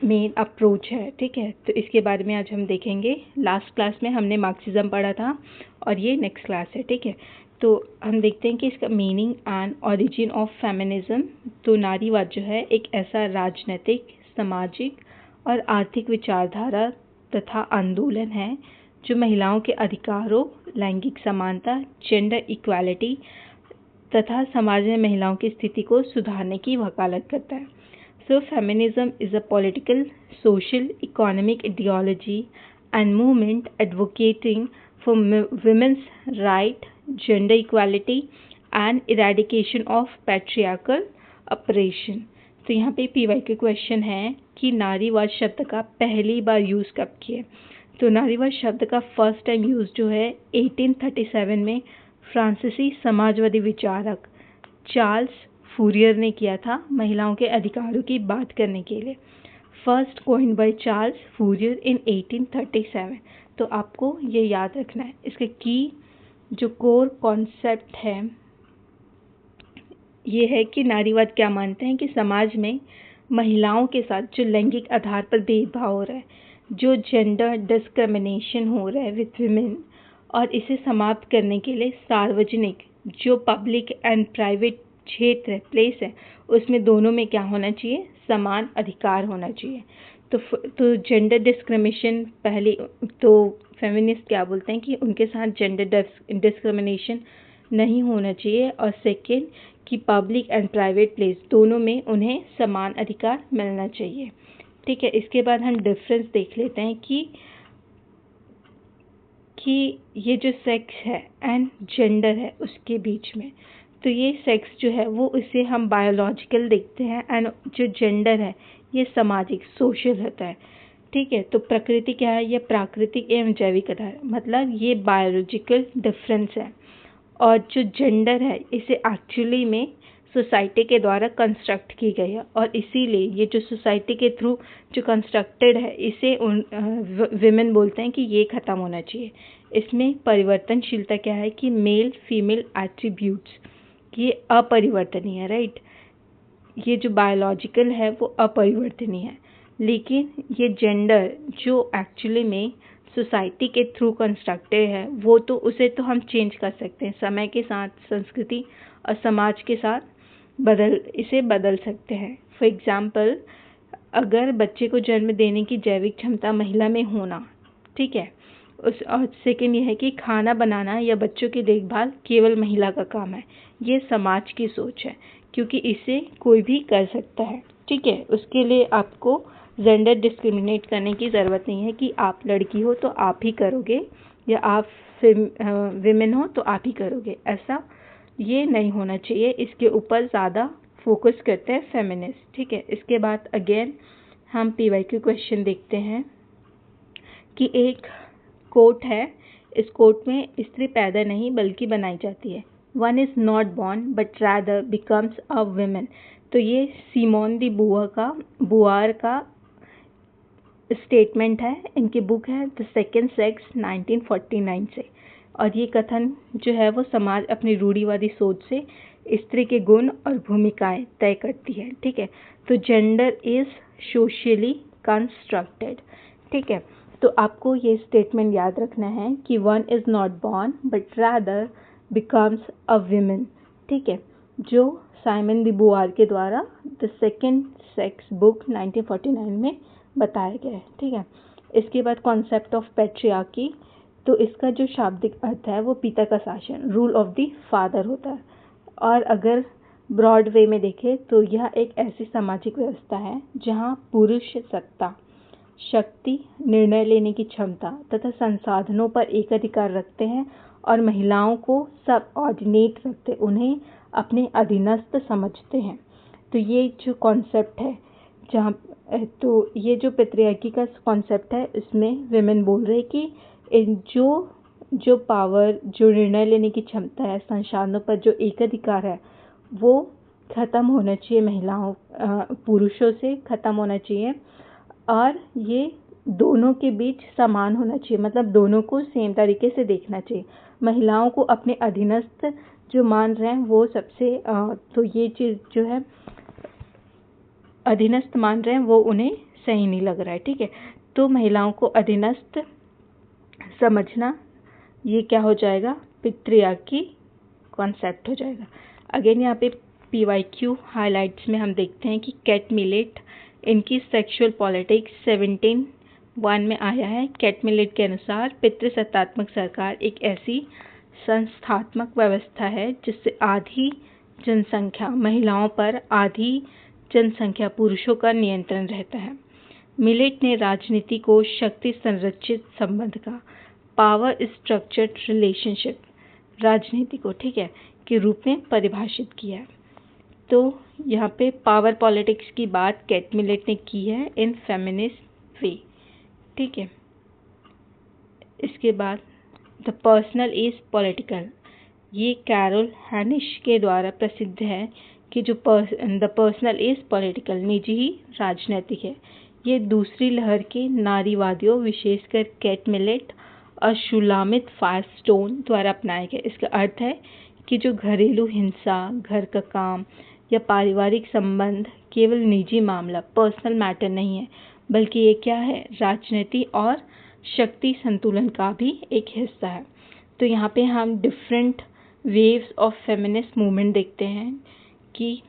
मेन अप्रोच है, ठीक है। तो इसके बारे में आज हम देखेंगे। लास्ट क्लास में हमने मार्क्सिज्म पढ़ा था, और ये नेक्स्ट क्लास है, ठीक है। तो हम देखते हैं कि इसका meaning and origin of feminism. तो नारीवाद जो है एक ऐसा राजनीतिक, सामाजिक और आर्थिक विचारधारा तथा आंदोलन है जो महिलाओं के अधिकारों, लैंगिक समानता, जेंडर इक्वालिटी तथा समाज में महिलाओं की स्थिति को सुधारने की वकालत करता है। So feminism is a political, social, economic ideology and movement advocating for women's right, gender equality and eradication of patriarchal oppression। तो यहाँ पे PYQ क्वेश्चन है कि नारीवाद शब्द का पहली बार यूज़ कब किए। तो नारीवाद शब्द का फर्स्ट टाइम यूज़ जो है 1837 में फ्रांसीसी समाजवादी विचारक चार्ल्स फूरियर ने किया था, महिलाओं के अधिकारों की बात करने के लिए। First coin by Charles Fourier in 1837। तो आपको ये याद रखना है। इसके की जो कोर कॉन्सेप्ट है ये है कि नारीवाद क्या मानते हैं कि समाज में महिलाओं के साथ जो लैंगिक आधार पर भेदभाव हो रहा है, जो जेंडर डिस्क्रिमिनेशन हो रहा है विथ विमेन, और इसे समाप्त करने के लिए सार्वजनिक जो पब्लिक एंड प्राइवेट क्षेत्र है, प्लेस है, उसमें दोनों में क्या होना चाहिए, समान अधिकार होना चाहिए। तो जेंडर डिस्क्रिमिनेशन पहले तो फेमिनिस्ट क्या बोलते हैं कि उनके साथ जेंडर डिस्क्रिमिनेशन नहीं होना चाहिए, और सेकेंड कि पब्लिक एंड प्राइवेट प्लेस दोनों में उन्हें समान अधिकार मिलना चाहिए, ठीक है। इसके बाद हम डिफरेंस देख लेते हैं कि ये जो सेक्स है एंड जेंडर है उसके बीच में। तो ये सेक्स जो है वो इसे हम बायोलॉजिकल देखते हैं, एंड जो जेंडर है ये सामाजिक, सोशल होता है, ठीक है। तो प्रकृति क्या है, ये प्राकृतिक एवं जैविक आधार, मतलब ये बायोलॉजिकल डिफरेंस है। और जो जेंडर है इसे एक्चुअली में सोसाइटी के द्वारा कंस्ट्रक्ट की गई है, और इसीलिए ये जो सोसाइटी के थ्रू जो कंस्ट्रक्टेड है इसे विमेन बोलते हैं कि ये ख़त्म होना चाहिए। इसमें परिवर्तनशीलता क्या है कि मेल फीमेल एट्रीब्यूट्स ये अपरिवर्तनीय है, राइट। ये जो बायोलॉजिकल है वो अपरिवर्तनीय है, लेकिन ये जेंडर जो एक्चुअली में सोसाइटी के थ्रू कंस्ट्रक्टेड है वो तो उसे तो हम चेंज कर सकते हैं, समय के साथ, संस्कृति और समाज के साथ इसे बदल सकते हैं। फॉर एग्जाम्पल, अगर बच्चे को जन्म देने की जैविक क्षमता महिला में होना, ठीक है, और सेकेंड ये है कि खाना बनाना या बच्चों की देखभाल केवल महिला का काम है, ये समाज की सोच है, क्योंकि इसे कोई भी कर सकता है, ठीक है। उसके लिए आपको जेंडर डिस्क्रिमिनेट करने की ज़रूरत नहीं है कि आप लड़की हो तो आप ही करोगे, या आप विमेन हो तो आप ही करोगे, ऐसा ये नहीं होना चाहिए। इसके ऊपर ज़्यादा फोकस करते हैं फेमिनिस्ट, ठीक है। इसके बाद अगेन हम PYQ क्वेश्चन देखते हैं कि एक कोट है, इस कोट में स्त्री पैदा नहीं बल्कि बनाई जाती है, one is not born but rather becomes a women. तो ये सिमोन दी बुआर का स्टेटमेंट है, इनकी बुक है द सेकेंड सेक्स 1949 से। और ये कथन जो है वो समाज अपनी रूढ़िवादी सोच से स्त्री के गुण और भूमिकाएं तय करती है। ठीक है, तो जेंडर इज सोशली कंस्ट्रक्टेड। ठीक है, तो आपको ये स्टेटमेंट याद रखना है कि one is not born but rather becomes a women. ठीक है, जो साइमन दी बुआर के द्वारा द सेकेंड सेक्स बुक 1949 में बताया गया है। ठीक है, इसके बाद कॉन्सेप्ट ऑफ पैट्रियार्की, तो इसका जो शाब्दिक अर्थ है वो पिता का शासन, रूल ऑफ द फादर होता है। और अगर ब्रॉड वे में देखें तो यह एक ऐसी सामाजिक व्यवस्था है जहाँ पुरुष सत्ता, शक्ति, निर्णय लेने की क्षमता तथा संसाधनों पर एकाधिकार रखते हैं और महिलाओं को सबऑर्डिनेट रखते, उन्हें अपने अधीनस्थ समझते हैं। तो ये जो कॉन्सेप्ट है जहाँ तो ये जो पैट्रियार्की का कॉन्सेप्ट है इसमें विमेन बोल रहे कि जो पावर, जो निर्णय लेने की क्षमता है, संसाधनों पर जो एकाधिकार है वो ख़त्म होना चाहिए, महिलाओं पुरुषों से ख़त्म होना चाहिए और ये दोनों के बीच समान होना चाहिए, मतलब दोनों को सेम तरीके से देखना चाहिए। महिलाओं को अपने अधीनस्थ जो मान रहे हैं वो सबसे तो ये चीज़ जो है अधीनस्थ मान रहे हैं वो उन्हें सही नहीं लग रहा है। ठीक है, तो महिलाओं को अधीनस्थ समझना ये क्या हो जाएगा, पैट्रियार्की कॉन्सेप्ट हो जाएगा। अगेन यहाँ पे PYQ हाइलाइट्स में हम देखते हैं कि कैट मिलेट, इनकी सेक्सुअल पॉलिटिक्स 1701 में आया है। कैट मिलेट के अनुसार पितृसत्तात्मक सरकार एक ऐसी संस्थात्मक व्यवस्था है जिससे आधी जनसंख्या महिलाओं पर, आधी जनसंख्या पुरुषों का नियंत्रण रहता है। मिलेट ने राजनीति को शक्ति संरचित संबंध का, पावर स्ट्रक्चर्ड रिलेशनशिप, राजनीति को, ठीक है, के रूप में परिभाषित किया है। तो यहाँ पे पावर पॉलिटिक्स की बात कैट मिलेट ने की है इन फेमिनिस्ट वे। ठीक है, इसके बाद द पर्सनल इज पॉलिटिकल, ये कैरोल हैनिश के द्वारा प्रसिद्ध है कि जो द पर्सनल इज पॉलिटिकल, निजी ही राजनैतिक है। ये दूसरी लहर के नारीवादियों, विशेषकर कैट मिलेट और शुलामित फायरस्टोन द्वारा अपनाया गया। इसका अर्थ है कि जो घरेलू हिंसा, घर का काम या पारिवारिक संबंध केवल निजी मामला, पर्सनल मैटर नहीं है, बल्कि ये क्या है, राजनीति और शक्ति संतुलन का भी एक हिस्सा है। तो यहाँ पे हम different waves of feminist movement देखते हैं कि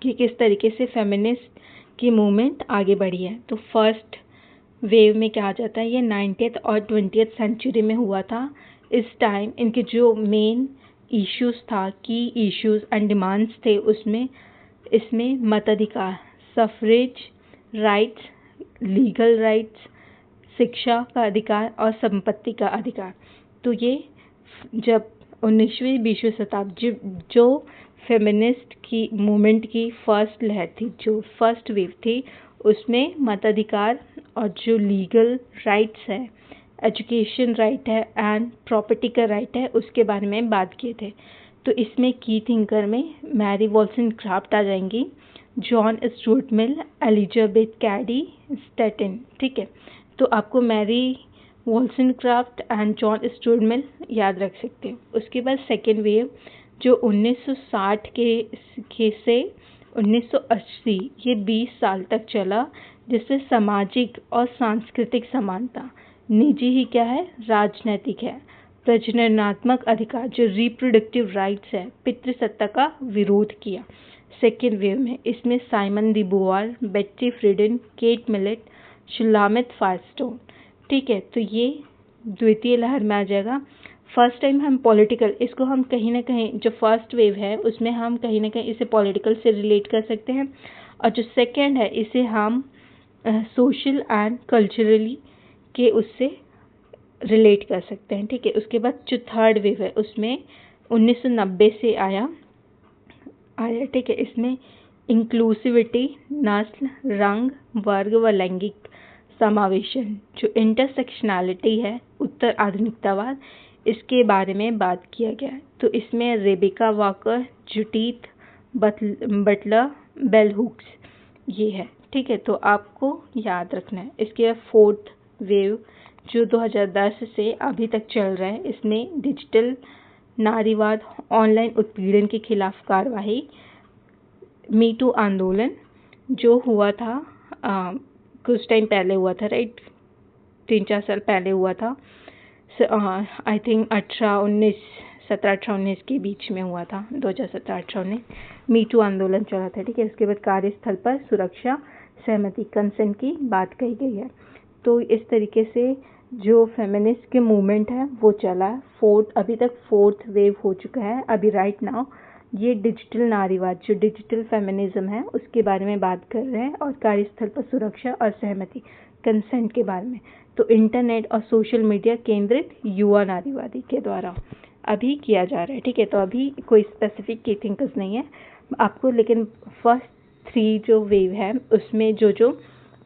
किस तरीके से फेमिनिस्ट की मूवमेंट आगे बढ़ी है। तो फर्स्ट वेव में क्या आ जाता है, ये 19th और 20th सेंचुरी में हुआ था। इस टाइम इनके जो मेन इश्यूज था, की इश्यूज एंड डिमांड्स थे, इसमें मताधिकार, सफरेज राइट्स, लीगल राइट्स, शिक्षा का अधिकार और संपत्ति का अधिकार। तो ये जब 19वीं 20वीं शताब्दी जो फेमिनिस्ट की मूवमेंट की फर्स्ट लहर थी, जो फर्स्ट वेव थी, उसमें मताधिकार और जो लीगल राइट्स है, एजुकेशन राइट है एंड प्रॉपर्टी का राइट है, उसके बारे में बात किए थे। तो इसमें की थिंकर में मैरी वॉल्सनक्राफ्ट आ जाएंगी, John Stuart Mill, Elizabeth Cady Stanton. ठीक है, तो आपको Mary Wollstonecraft and John Stuart Mill याद रख सकते हैं। उसके बाद सेकेंड वेव जो 1960 के से 1980, ये 20 साल तक चला, जिससे सामाजिक और सांस्कृतिक समानता, निजी ही क्या है, राजनैतिक है, प्रजननात्मक अधिकार जो रिप्रोडक्टिव राइट्स है, पितृसत्ता का विरोध किया सेकेंड वेव में। इसमें साइमन दी बुआर, बेट्टी फ्रीडन, केट मिलेट, शुलामित फायरस्टोन। ठीक है, तो ये द्वितीय लहर में आ जाएगा। फर्स्ट टाइम हम पॉलिटिकल, इसको हम कहीं ना कहीं, जो फर्स्ट वेव है उसमें हम कहीं ना कहीं इसे पॉलिटिकल से रिलेट कर सकते हैं, और जो सेकेंड है इसे हम सोशल एंड कल्चरली के उससे रिलेट कर सकते हैं। ठीक है, उसके बाद जो थर्ड वेव है उसमें 1990 से आया। ठीक है, इसमें इंक्लूसिविटी, नस्ल, रंग, वर्ग व लैंगिक समावेशन, जो इंटरसेक्शनैलिटी है, उत्तर आधुनिकतावाद, इसके बारे में बात किया गया है। तो इसमें Rebecca Walker, Judith Butler, bell hooks ये है, ठीक है। तो आपको याद रखना है। इसके बाद फोर्थ वेव जो 2010 से अभी तक चल रहा है, इसमें डिजिटल नारीवाद, ऑनलाइन उत्पीड़न के खिलाफ कार्रवाई, मी टू आंदोलन जो हुआ था कुछ टाइम पहले हुआ था, राइट, 3-4 साल पहले हुआ था, आई थिंक 17-18-19 के बीच में हुआ था, 2017-18-19 मी टू आंदोलन चला था, ठीक है। इसके बाद कार्यस्थल पर सुरक्षा, सहमति, कंसेंट की बात कही गई है। तो इस तरीके से जो फेमिनिस्ट के मूवमेंट है वो चला है। अभी तक फोर्थ वेव हो चुका है। अभी राइट नाउ ये डिजिटल नारीवाद, जो डिजिटल फेमिनिज्म है, उसके बारे में बात कर रहे हैं, और कार्यस्थल पर सुरक्षा और सहमति, कंसेंट के बारे में। तो इंटरनेट और सोशल मीडिया केंद्रित युवा नारीवादी के द्वारा अभी किया जा रहा है, ठीक है। तो अभी कोई स्पेसिफिक की थिंकर्स नहीं है आपको, लेकिन फर्स्ट 3 जो वेव है उसमें जो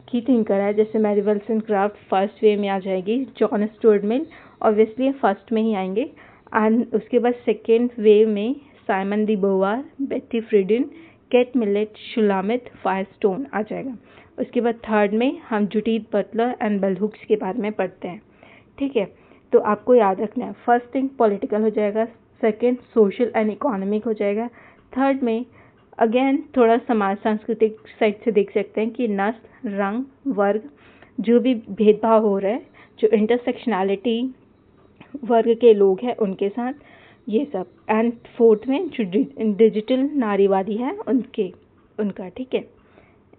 की थिंकर है, जैसे मैरी वॉल्सनक्राफ्ट फर्स्ट वेव में आ जाएगी, जॉन स्टुअर्ट मिल ऑब्वियसली फर्स्ट में ही आएंगे, एंड उसके बाद सेकेंड वेव में साइमन दी बोवार, बेटी फ्रीडन, केट मिलेट, शुलामित फायरस्टोन आ जाएगा। उसके बाद थर्ड में हम जुडीथ बटलर एंड बेल हुक्स के बारे में पढ़ते हैं, ठीक है। तो आपको याद रखना है, फर्स्ट थिंग पॉलिटिकल हो जाएगा, सेकेंड सोशल एंड इकोनॉमिक हो जाएगा, थर्ड में अगेन थोड़ा समाज सांस्कृतिक साइड से देख सकते हैं कि नस्ल, रंग, वर्ग, जो भी भेदभाव हो रहा है, जो इंटरसेक्शनैलिटी वर्ग के लोग हैं उनके साथ, ये सब। एंड फोर्थ में जो डिजिटल नारीवादी है उनका, ठीक है।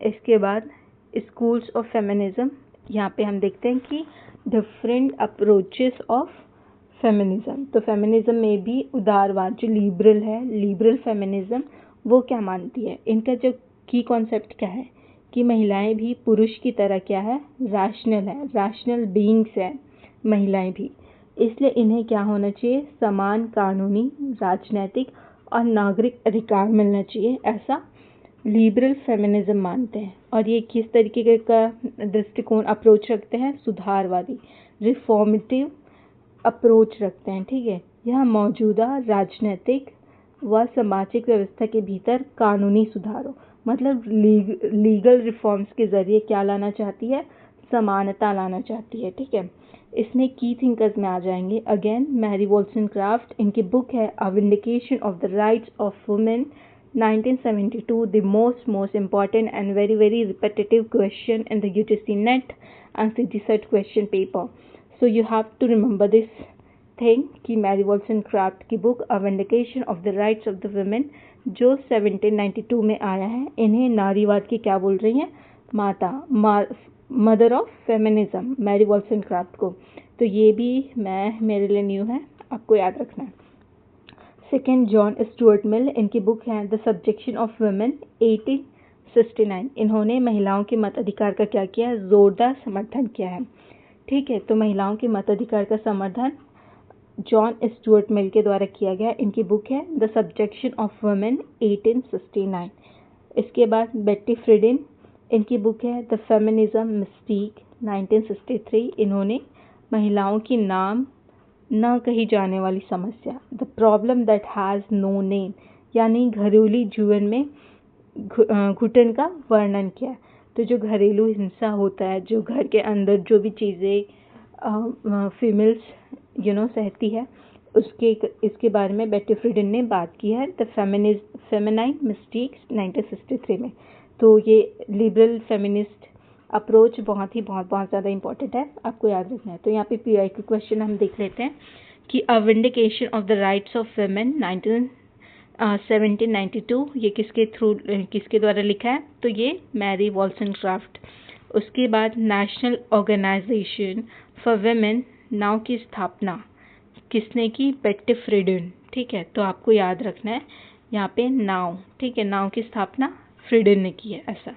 इसके बाद स्कूल्स ऑफ फेमिनिज्म, यहाँ पे हम देखते हैं कि डिफरेंट अप्रोचेस ऑफ फेमिनिज्म। तो फेमिनिज्म में भी उदारवाद जो लिबरल है, लिबरल फेमिनिज्म, वो क्या मानती है, इनका जो की कॉन्सेप्ट क्या है कि महिलाएं भी पुरुष की तरह क्या है, रैशनल बीइंग्स है महिलाएं भी, इसलिए इन्हें क्या होना चाहिए, समान कानूनी, राजनैतिक और नागरिक अधिकार मिलना चाहिए, ऐसा लिबरल फेमिनिज्म मानते हैं। और ये किस तरीके का दृष्टिकोण अप्रोच रखते हैं, सुधारवादी, रिफॉर्मेटिव अप्रोच रखते हैं, ठीक है। यह मौजूदा राजनीतिक व सामाजिक व्यवस्था के भीतर कानूनी सुधारों, मतलब लीगल रिफॉर्म्स के जरिए क्या लाना चाहती है, समानता लाना चाहती है, ठीक है। इसमें की थिंकर्स में आ जाएंगे अगेन मैरी वॉल्सनक्राफ्ट, इनकी बुक है a vindication of the rights of women 1972, the most important and very repetitive question in the UTC NET and CGCET question paper. So you have to remember this thing कि मैरी वॉल्सनक्राफ्ट की book a vindication of the rights of the women जो 1792 में आया है, इन्हें नारीवाद की क्या बोल रही हैं, मदर ऑफ फेमिनिज्म, मैरी वॉल्सनक्राफ्ट को। तो ये भी मेरे लिए न्यू है, आपको याद रखना है। सेकेंड जॉन स्टुअर्ट मिल, इनकी बुक है द सब्जेक्शन ऑफ वुमेन 1869। इन्होंने महिलाओं के मताधिकार का क्या किया, जोरदार समर्थन किया है, ठीक है। तो महिलाओं के मताधिकार का समर्थन जॉन स्टुअर्ट मिल के द्वारा किया गया। इनकी बुक है द सब्जेक्शन ऑफ वुमेन 1869। इसके बाद बेटी फ्रीडन, इनकी बुक है द फेमिनिज्म मिस्टीक 1963। इन्होंने महिलाओं की नाम न कही जाने वाली समस्या, the problem that has no name, यानी घरेलू जीवन में घुटन का वर्णन किया। तो जो घरेलू हिंसा होता है, जो घर के अंदर जो भी चीज़ें फीमेल्स सहती है, इसके बारे में बेटी फ्रीडन ने बात की है द फेमिनाइन मिस्टेक्स 1963 में। तो ये लिबरल फेमिनिस्ट अप्रोच बहुत ज़्यादा इंपॉर्टेंट है, आपको याद रखना है। तो यहाँ पे पीआई के क्वेश्चन हम देख लेते हैं कि a vindication of the rights of women 1792, ये किसके द्वारा लिखा है, तो ये मैरी वॉल्सनक्राफ्ट। उसके बाद नेशनल ऑर्गेनाइजेशन फॉर वुमेन नाउ की स्थापना किसने की, बेटी फ्रीडन, ठीक है। तो आपको याद रखना है यहाँ पे नाउ, ठीक है, नाउ की स्थापना फ्रीडन ने की है, ऐसा।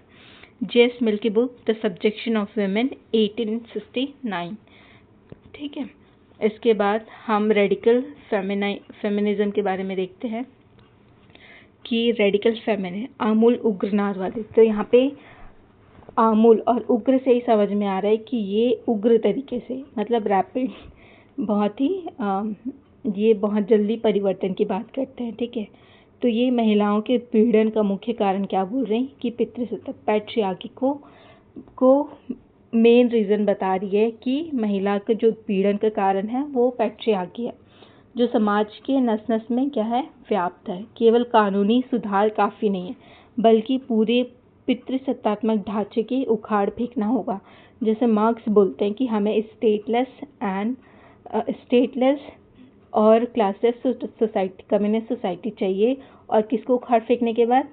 जेस मिल की book the subjection of women 1869, ठीक है। इसके बाद हम रेडिकल फेमिनिज्म के बारे में देखते हैं कि रेडिकल फेमिनिन आमूल उग्र नारीवादी। तो यहाँ पे आमूल और उग्र से ही समझ में आ रहा है कि ये उग्र तरीके से, मतलब रैपिड बहुत ही ये बहुत जल्दी परिवर्तन की बात करते हैं, ठीक है। तो ये महिलाओं के उत्पीड़न का मुख्य कारण क्या बोल रहे हैं कि पितृसत्ता पैट्रियार्की को मेन रीज़न बता रही है कि महिला का जो उत्पीड़न का कारण है वो पैट्रियार्की है, जो समाज के नस नस में क्या है, व्याप्त है। केवल कानूनी सुधार काफ़ी नहीं है, बल्कि पूरे पितृसत्तात्मक ढांचे की उखाड़ फेंकना होगा। जैसे मार्क्स बोलते हैं कि हमें स्टेटलेस और क्लासलेस सोसाइटी, कम्युनिस्ट सोसाइटी चाहिए, और किसको उखाड़ फेंकने के बाद,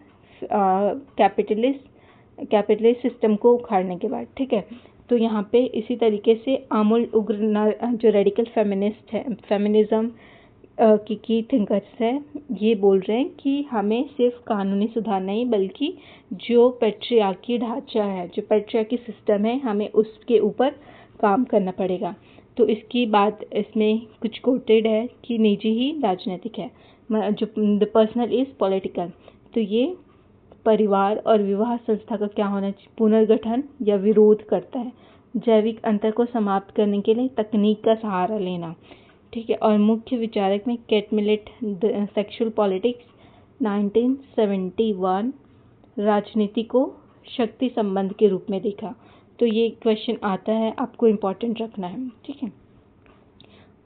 कैपिटलिस्ट सिस्टम को उखाड़ने के बाद, ठीक है। तो यहाँ पे इसी तरीके से आमूल उग्र जो रेडिकल फेमिनिस्ट है, फेमिनिज्म की थिंकर्स है, ये बोल रहे हैं कि हमें सिर्फ कानूनी सुधार नहीं, बल्कि जो पैट्रियार्की ढांचा है, जो पैट्रियार्की सिस्टम है, हमें उसके ऊपर काम करना पड़ेगा। तो इसकी बात इसमें कुछ कोटेड है कि निजी ही राजनीतिक है, जो द पर्सनल इज पॉलिटिकल। तो ये परिवार और विवाह संस्था का क्या होना चाहिए, पुनर्गठन या विरोध करता है। जैविक अंतर को समाप्त करने के लिए तकनीक का सहारा लेना, ठीक है। और मुख्य विचारक में केट मिलेट, सेक्सुअल पॉलिटिक्स 1971, राजनीति को शक्ति संबंध के रूप में देखा। तो ये क्वेश्चन आता है, आपको इम्पोर्टेंट रखना है, ठीक है।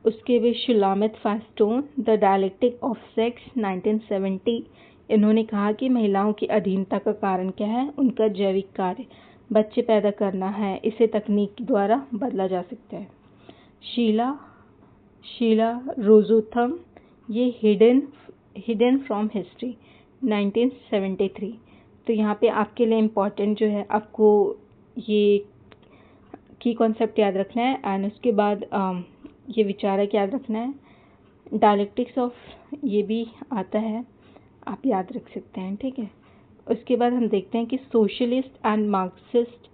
उसके बाद शुलामित फास्टोन, द डायलेक्टिक ऑफ सेक्स 1970, इन्होंने कहा कि महिलाओं की अधीनता का कारण क्या है, उनका जैविक कार्य, बच्चे पैदा करना है, इसे तकनीक द्वारा बदला जा सकता है। शीला रोजोथम, ये हिडन फ्रॉम हिस्ट्री 1973। तो यहाँ पे आपके लिए इम्पॉर्टेंट जो है, आपको ये की कॉन्सेप्ट याद रखना है, एंड उसके बाद ये विचारक याद रखना है। डायलेक्टिक्स ऑफ ये भी आता है, आप याद रख सकते हैं, ठीक है। उसके बाद हम देखते हैं कि सोशलिस्ट एंड मार्क्सिस्ट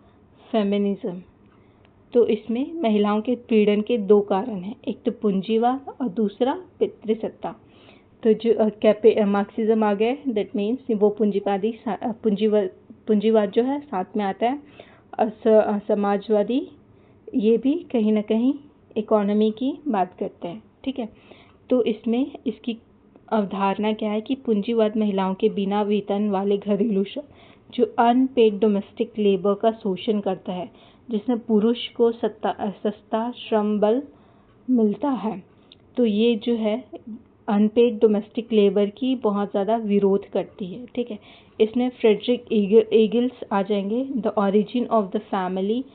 फेमिनिज्म। तो इसमें महिलाओं के उत्पीड़न के दो कारण हैं, एक तो पूंजीवाद और दूसरा पितृसत्ता। तो जो मार्क्सिज्म आ गया, दैट मीन्स वो पूंजीवाद जो है साथ में आता है, और समाजवादी ये भी कहीं ना कहीं इकोनॉमी की बात करते हैं, ठीक है। तो इसमें इसकी अवधारणा क्या है कि पूंजीवाद महिलाओं के बिना वेतन वाले घरेलू श्रम, जो अनपेड डोमेस्टिक लेबर का शोषण करता है, जिसमें पुरुष को सस्ता श्रम बल मिलता है। तो ये जो है अनपेड डोमेस्टिक लेबर की बहुत ज़्यादा विरोध करती है, ठीक है। इसमें फ्रेडरिक एगिल्स आ जाएंगे, the origin of the family,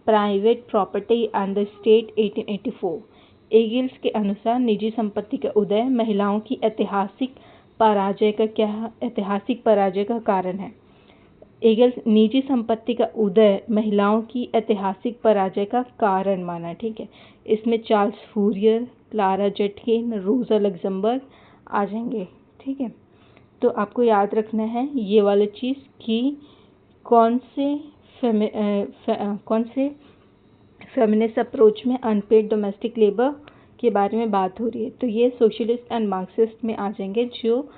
private property and the state 1884। एगिल्स के अनुसार निजी संपत्ति का उदय महिलाओं की ऐतिहासिक पराजय का कारण है। एगिल्स निजी संपत्ति का उदय महिलाओं की ऐतिहासिक पराजय का कारण माना, ठीक है। इसमें चार्ल्स फूरियर, क्लारा जेटकिन, रोजा लग्जमबर्ग आ जाएंगे, ठीक है। तो आपको याद रखना है ये वाली चीज़ कि कौन से फेमिनिस्ट अप्रोच में अनपेड डोमेस्टिक लेबर के बारे में बात हो रही है। तो ये सोशलिस्ट एंड मार्क्सिस्ट में आ जाएंगे, जो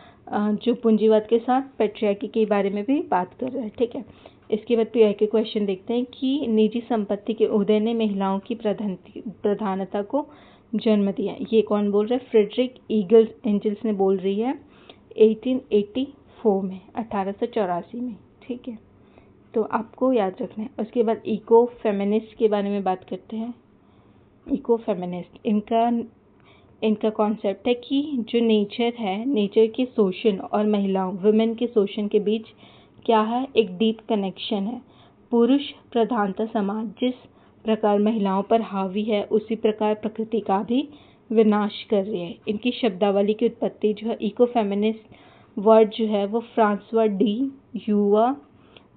पूंजीवाद के साथ पैट्रियार्की के बारे में भी बात कर रहे हैं, ठीक है। इसके बाद पीआई के क्वेश्चन देखते हैं कि निजी संपत्ति के उदय ने महिलाओं की प्रधानता को जन्म दिया। ये कौन बोल रहा है, फ्रेडरिक एंजल्स ने बोल रही है 1884 में, 1884 में, ठीक है। तो आपको याद रखना है। उसके बाद इको फेमिनिस्ट के बारे में बात करते हैं। इको फेमिनिस्ट, इनका कॉन्सेप्ट है कि जो नेचर है, नेचर के शोषण और महिलाओं वुमेन के शोषण के बीच क्या है, एक डीप कनेक्शन है। पुरुष प्रधानता समाज जिस प्रकार महिलाओं पर हावी है, उसी प्रकार प्रकृति का भी विनाश कर रही है। इनकी शब्दावली की उत्पत्ति जो है, इको फेमिनिस्ट वर्ड जो है वो फ्रांसवा डी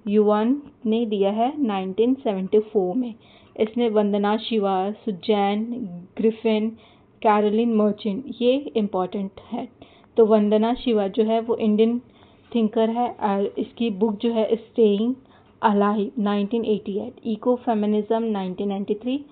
युवान ने दिया है 1974 में। इसमें Vandana Shiva, Susan Griffin, Carolyn Merchant, ये इम्पॉर्टेंट है। तो वंदना शिवा जो है वो इंडियन थिंकर है, और इसकी बुक जो है staying alive 1988, eco feminism 1993,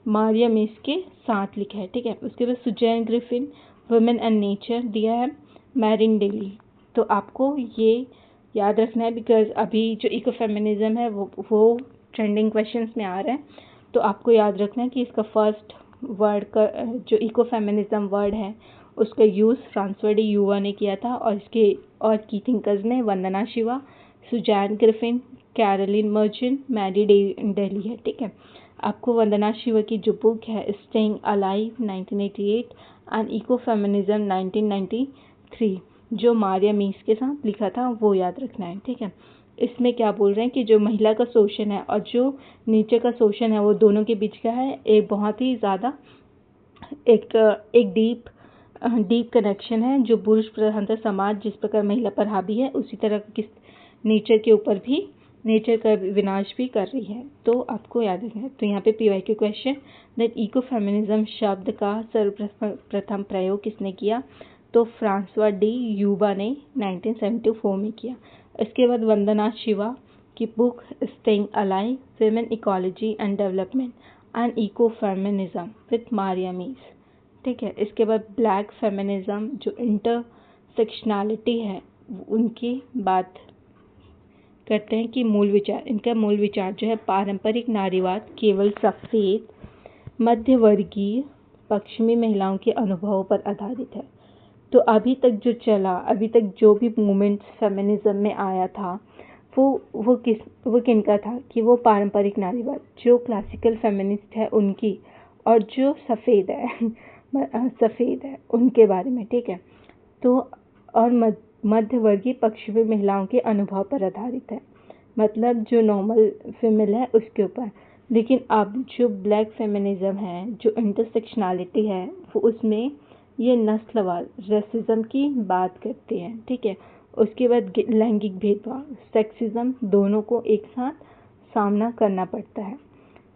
Maria Mies के साथ लिखा है, ठीक है। उसके बाद Susan Griffin, women and nature दिया है मैरिन डेली। तो आपको ये याद रखना है, बिकॉज अभी जो इको फेमिनिज्म है वो ट्रेंडिंग क्वेश्चंस में आ रहा है। तो आपको याद रखना है कि इसका फर्स्ट वर्ड का जो इको फेमिनिज्म वर्ड है उसका यूज़ फ्रांसवा डी यूवा ने किया था, और इसके और की थिंकर्स में Vandana Shiva, Susan Griffin, Carolyn Merchant, Mary Daly है। ठीक है, आपको वंदना शिवा की जो बुक है staying alive 1988 and eco feminism 1993 जो मारिया मीस के साथ लिखा था वो याद रखना है। ठीक है, इसमें क्या बोल रहे हैं कि जो महिला का शोषण है और जो नीचे का शोषण है वो दोनों के बीच का है एक बहुत ही ज़्यादा एक डीप कनेक्शन है। जो पुरुष प्रधानता समाज जिस प्रकार महिला पर हावी है उसी तरह किस नेचर के ऊपर भी नेचर का विनाश भी कर रही है। तो आपको याद रखना है। तो यहाँ पे PYQ question that eco feminism शब्द का सर्वप्रथम प्रयोग किसने किया? तो फ्रांसवा डी यूबा ने 1974 में किया। इसके बाद वंदना शिवा की book staying alive women ecology and development and eco feminism with Maria Mies. ठीक है, इसके बाद ब्लैक फेमिनिज्म जो इंटरसेक्शनैलिटी है उनकी बात करते हैं कि इनका मूल विचार जो है पारंपरिक नारीवाद केवल सफेद मध्यवर्गीय पश्चिमी महिलाओं के अनुभवों पर आधारित है। तो अभी तक जो भी मूवमेंट फेमिनिज्म में आया था वो किनका था कि वो पारंपरिक नारीवाद जो क्लासिकल फेमिनिस्ट है उनकी, और जो सफ़ेद है उनके बारे में। ठीक है, तो और मध्यवर्गीय पश्चिमी महिलाओं के अनुभव पर आधारित है, मतलब जो नॉर्मल फीमेल है उसके ऊपर। लेकिन अब जो ब्लैक फेमिनिज्म है जो इंटरसेक्शनैलिटी है वो उसमें ये नस्लवाद रेसिज्म की बात करते हैं। ठीक है, उसके बाद लैंगिक भेदभाव सेक्सिज्म दोनों को एक साथ सामना करना पड़ता है।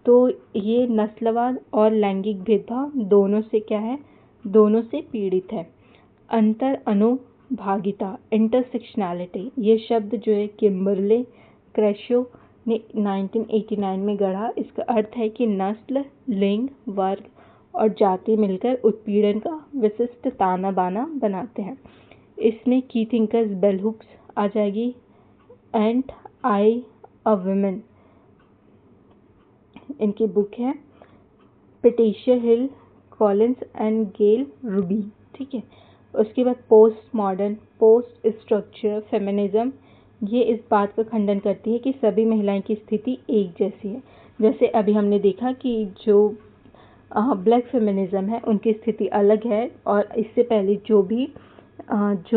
तो ये नस्लवाद और लैंगिक भेदभाव दोनों से क्या है, दोनों से पीड़ित है। अंतर अनुभागिता इंटरसेक्शनैलिटी ये शब्द जो है किम्बरले क्रेशो ने 1989 में गढ़ा। इसका अर्थ है कि नस्ल, लिंग, वर्ग और जाति मिलकर उत्पीड़न का विशिष्ट ताना बाना बनाते हैं। इसमें की थिंकर्स बेल हुक्स आ जाएगी एंड आई अ वुमेन, इनकी बुक है पेटिशा हिल कॉलिंस एंड गेल रूबी। ठीक है, उसके बाद post modern post structure feminism ये इस बात का खंडन करती है कि सभी महिलाएं की स्थिति एक जैसी है। जैसे अभी हमने देखा कि जो ब्लैक फेमिनिज्म है उनकी स्थिति अलग है, और इससे पहले जो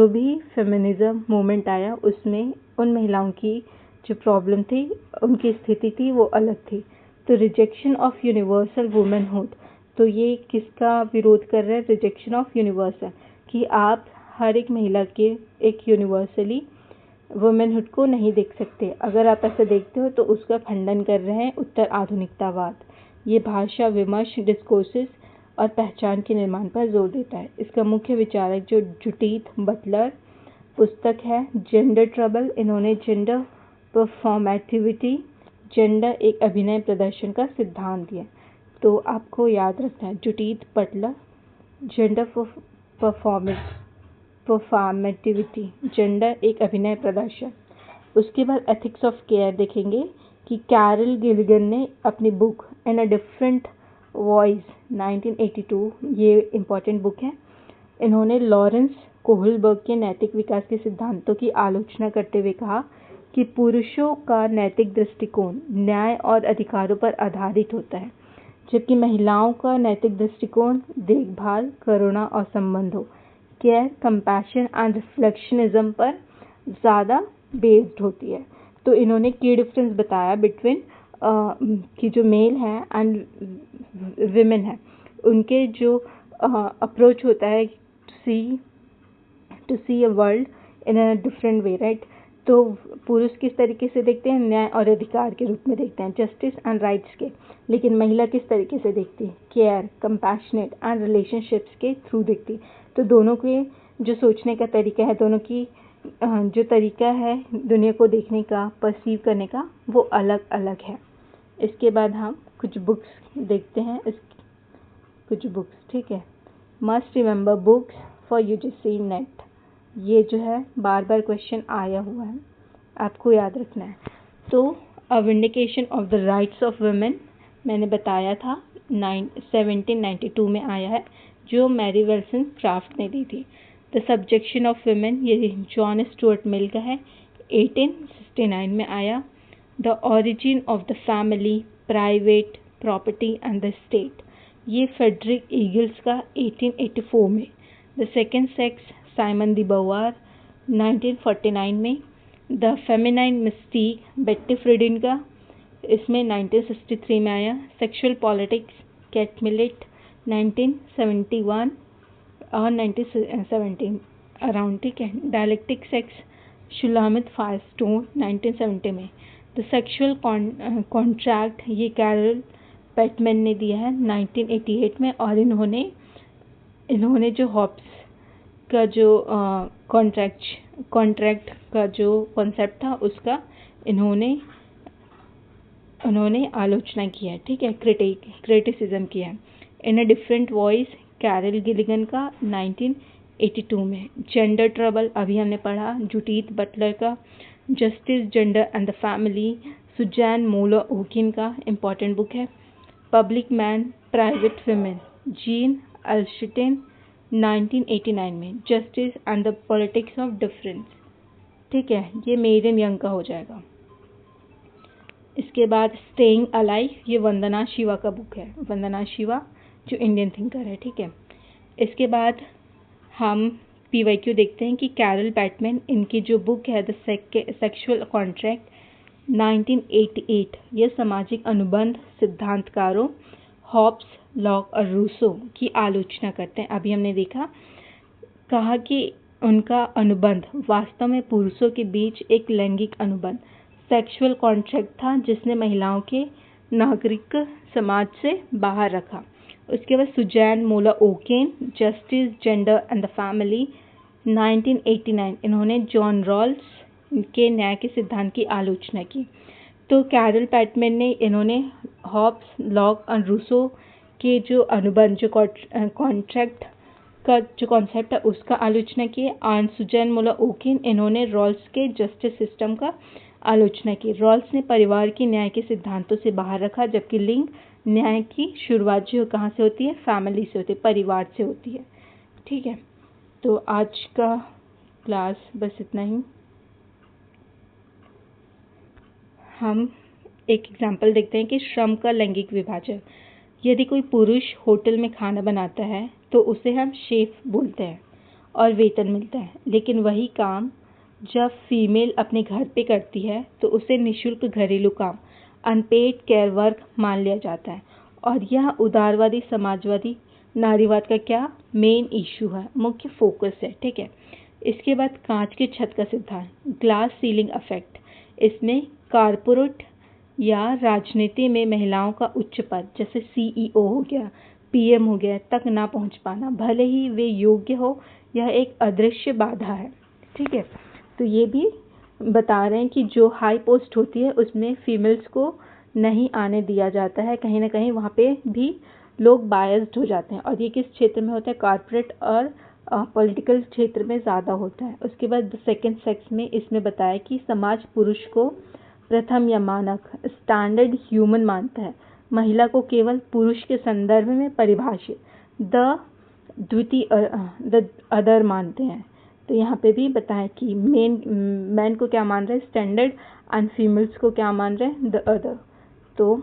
भी फेमिनिज्म मूवमेंट आया उसमें उन महिलाओं की जो प्रॉब्लम थी उनकी स्थिति थी वो अलग थी। तो रिजेक्शन ऑफ यूनिवर्सल वुमेनहुड, तो ये किसका विरोध कर रहे हैं? रिजेक्शन ऑफ यूनिवर्सल, कि आप हर एक महिला के एक यूनिवर्सली वुमेनहुड को नहीं देख सकते। अगर आप ऐसा देखते हो तो उसका खंडन कर रहे हैं उत्तर आधुनिकतावाद। ये भाषा विमर्श डिस्कोर्सेस और पहचान के निर्माण पर जोर देता है। इसका मुख्य विचारक जो जुडीथ बटलर पुस्तक है जेंडर ट्रबल, इन्होंने जेंडर परफॉर्मेटिविटी जेंडर एक अभिनय प्रदर्शन का सिद्धांत दिया। तो आपको याद रखना है जुडीथ बटलर जेंडर परफॉर्मेटिविटी जेंडर एक अभिनय प्रदर्शन। उसके बाद एथिक्स ऑफ केयर देखेंगे कि कैरल गिलिगन ने अपनी book in a different voice 1982, ये इम्पॉर्टेंट बुक है, इन्होंने लॉरेंस कोहलबर्ग के नैतिक विकास के सिद्धांतों की आलोचना करते हुए कहा कि पुरुषों का नैतिक दृष्टिकोण न्याय और अधिकारों पर आधारित होता है, जबकि महिलाओं का नैतिक दृष्टिकोण देखभाल, करुणा और संबंधों केयर, कंपैशन एंड रिफ्लेक्शनिज्म पर ज़्यादा बेस्ड होती है। तो इन्होंने की डिफरेंस बताया बिटवीन कि जो मेल है एंड विमेन है उनके जो अप्रोच होता है to see a world in a different way, right. तो पुरुष किस तरीके से देखते हैं? न्याय और अधिकार के रूप में देखते हैं, जस्टिस एंड राइट्स के। लेकिन महिला किस तरीके से देखती है? केयर, कंपैशनेट एंड रिलेशनशिप्स के थ्रू देखती है। तो दोनों के जो सोचने का तरीका है, दोनों की जो तरीका है दुनिया को देखने का, परसीव करने का, वो अलग अलग है। इसके बाद हम कुछ बुक्स देखते हैं, कुछ बुक्स, ठीक है। Must remember books for UGC net, ये जो है बार बार क्वेश्चन आया हुआ है, आपको याद रखना है। तो a vindication of the rights of women मैंने बताया था, 1792 में आया है, जो मैरी विल्सन क्राफ्ट ने दी थी। द सब्जेक्शन ऑफ वुमेन, ये जॉन स्टुअर्ट मिल का है, 1869 में आया। The origin of the family, private property and the state, ये फ्रेडरिक ईगल्स का 1884 में। The second sex, Simon the beauvoir 1949 में। द फेमिनाइन मिस्टीक, बेट्टी फ्रीडिन का, इसमें 1963 में आया। सेक्सुअल पॉलिटिक्स, कैट मिलेट 1971 और 1917 अराउंड, ठीक है। डायलेक्टिक सेक्स, शुलामित फायरस्टोन 1970 में। द सेक्सुअल कॉन्ट्रैक्ट, ये कैरल पेटमैन ने दिया है 1988 में। और इन्होंने जो हॉब्स का जो कॉन्ट्रैक्ट का जो कॉन्सेप्ट था उसका उन्होंने आलोचना किया है, ठीक है, क्रिटिसिज्म किया है। In a different voice, Carol Gilligan का 1982 में। जेंडर ट्रबल, अभी हमने पढ़ा, जूडिथ बटलर का। Justice, gender and the family, Susan Moller Okin का इम्पॉर्टेंट बुक है। Public man, private women, Jean Elshtain 1989 में। Justice and the politics of difference, ठीक है, ये मेरियम यंग का हो जाएगा। इसके बाद स्टेइंग अलाइव, ये वंदना शिवा का बुक है, वंदना शिवा जो इंडियन थिंकर है, ठीक है। इसके बाद हम PYQ देखते हैं कि कैरल बैटमैन, इनकी जो बुक है द सेक्सुअल कॉन्ट्रैक्ट 1988, यह सामाजिक अनुबंध सिद्धांतकारों हॉब्स, लॉक और रूसो की आलोचना करते हैं। अभी हमने कहा कि उनका अनुबंध वास्तव में पुरुषों के बीच एक लैंगिक अनुबंध सेक्सुअल कॉन्ट्रैक्ट था, जिसने महिलाओं के नागरिक समाज से बाहर रखा। उसके बाद सुजैन मोला Oaken, justice, gender and the family 1989, इन्होंने जॉन रॉल्स के न्याय के सिद्धांत की आलोचना की। तो कैरल बैटमैन ने इन्होंने हॉब्स, लॉक और रूसो के जो अनुबंध, जो कॉन्ट्रैक्ट का जो कॉन्सेप्ट है उसका आलोचना की। और सुजैन मोला ओकेन, इन्होंने रॉल्स के जस्टिस सिस्टम का आलोचना की। रॉल्स ने परिवार के न्याय के सिद्धांतों से बाहर रखा, जबकि लिंग न्याय की शुरुआत जो कहाँ से होती है, फैमिली से होती है, परिवार से होती है, ठीक है। तो आज का क्लास बस इतना ही। हम एक एग्जाम्पल देखते हैं कि श्रम का लैंगिक विभाजन। यदि कोई पुरुष होटल में खाना बनाता है तो उसे हम शेफ बोलते हैं और वेतन मिलता है, लेकिन वही काम जब फीमेल अपने घर पे करती है तो उसे निःशुल्क घरेलू काम, अनपेड केयर वर्क मान लिया जाता है। और यह उदारवादी समाजवादी नारीवाद का क्या मेन इशू है, मुख्य फोकस है, ठीक है। इसके बाद कांच की छत का सिद्धांत, ग्लास सीलिंग इफेक्ट। इसमें कारपोरेट या राजनीति में महिलाओं का उच्च पद, जैसे CEO हो गया, PM हो गया, तक ना पहुंच पाना, भले ही वे योग्य हो, यह एक अदृश्य बाधा है, ठीक है। तो ये भी बता रहे हैं कि जो हाई पोस्ट होती है उसमें फीमेल्स को नहीं आने दिया जाता है, कहीं ना कहीं वहाँ पे भी लोग बायस्ड हो जाते हैं। और ये किस क्षेत्र में होता है, कॉर्पोरेट और पॉलिटिकल क्षेत्र में ज़्यादा होता है। उसके बाद सेकेंड सेक्स में इसमें बताया कि समाज पुरुष को प्रथम या मानक स्टैंडर्ड ह्यूमन मानता है, महिला को केवल पुरुष के संदर्भ में परिभाषित द अदर मानते हैं। तो यहाँ पे भी बताया कि मैन को क्या मान रहे हैं, स्टैंडर्ड, एंड फीमेल्स को क्या मान रहे हैं, द अदर। तो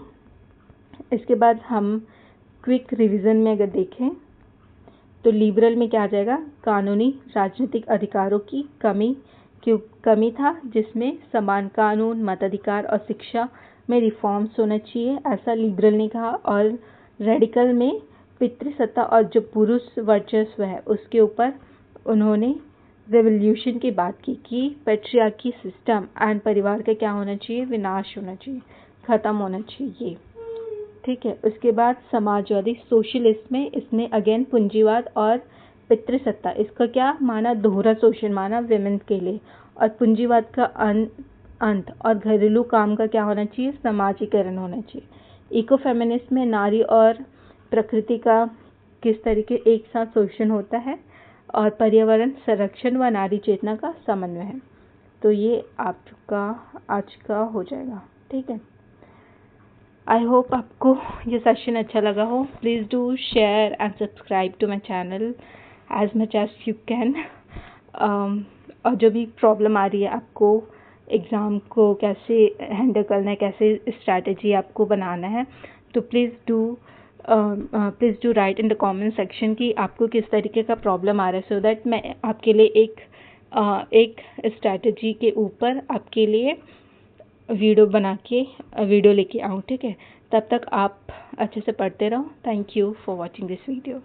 इसके बाद हम क्विक रिवीजन में अगर देखें तो लिबरल में क्या आ जाएगा, कानूनी राजनीतिक अधिकारों की कमी था, जिसमें समान कानून, मताधिकार और शिक्षा में रिफॉर्म्स होना चाहिए, ऐसा लिबरल ने कहा। और रेडिकल में पितृसत्ता और जो पुरुष वर्चस्व है उसके ऊपर उन्होंने रेवोल्यूशन की बात की कि पैट्रियार्की सिस्टम एंड परिवार का क्या होना चाहिए, विनाश होना चाहिए, खत्म होना चाहिए, ठीक है। उसके बाद समाजवादी सोशलिस्ट में इसने अगेन पूंजीवाद और पितृसत्ता, इसका क्या माना, दोहरा शोषण माना विमेन के लिए, और पूंजीवाद का अंत और घरेलू काम का क्या होना चाहिए, समाजीकरण होना चाहिए। इको फेमिनिस्ट में नारी और प्रकृति का किस तरीके एक साथ शोषण होता है, और पर्यावरण संरक्षण व नारी चेतना का समन्वय है। तो ये आपका आज का हो जाएगा, ठीक है। आई होप आपको ये सेशन अच्छा लगा हो. Please do share and subscribe to my channel as much as you can. और जो भी प्रॉब्लम आ रही है आपको एग्ज़ाम को कैसे हैंडल करना है, कैसे स्ट्रैटेजी आपको बनाना है, तो please do right in the comment section कि आपको किस तरीके का प्रॉब्लम आ रहा है, सो दैट मैं आपके लिए एक स्ट्रैटेजी के ऊपर आपके लिए वीडियो लेके आऊँ. ठीक है, तब तक आप अच्छे से पढ़ते रहो. Thank you for watching this video.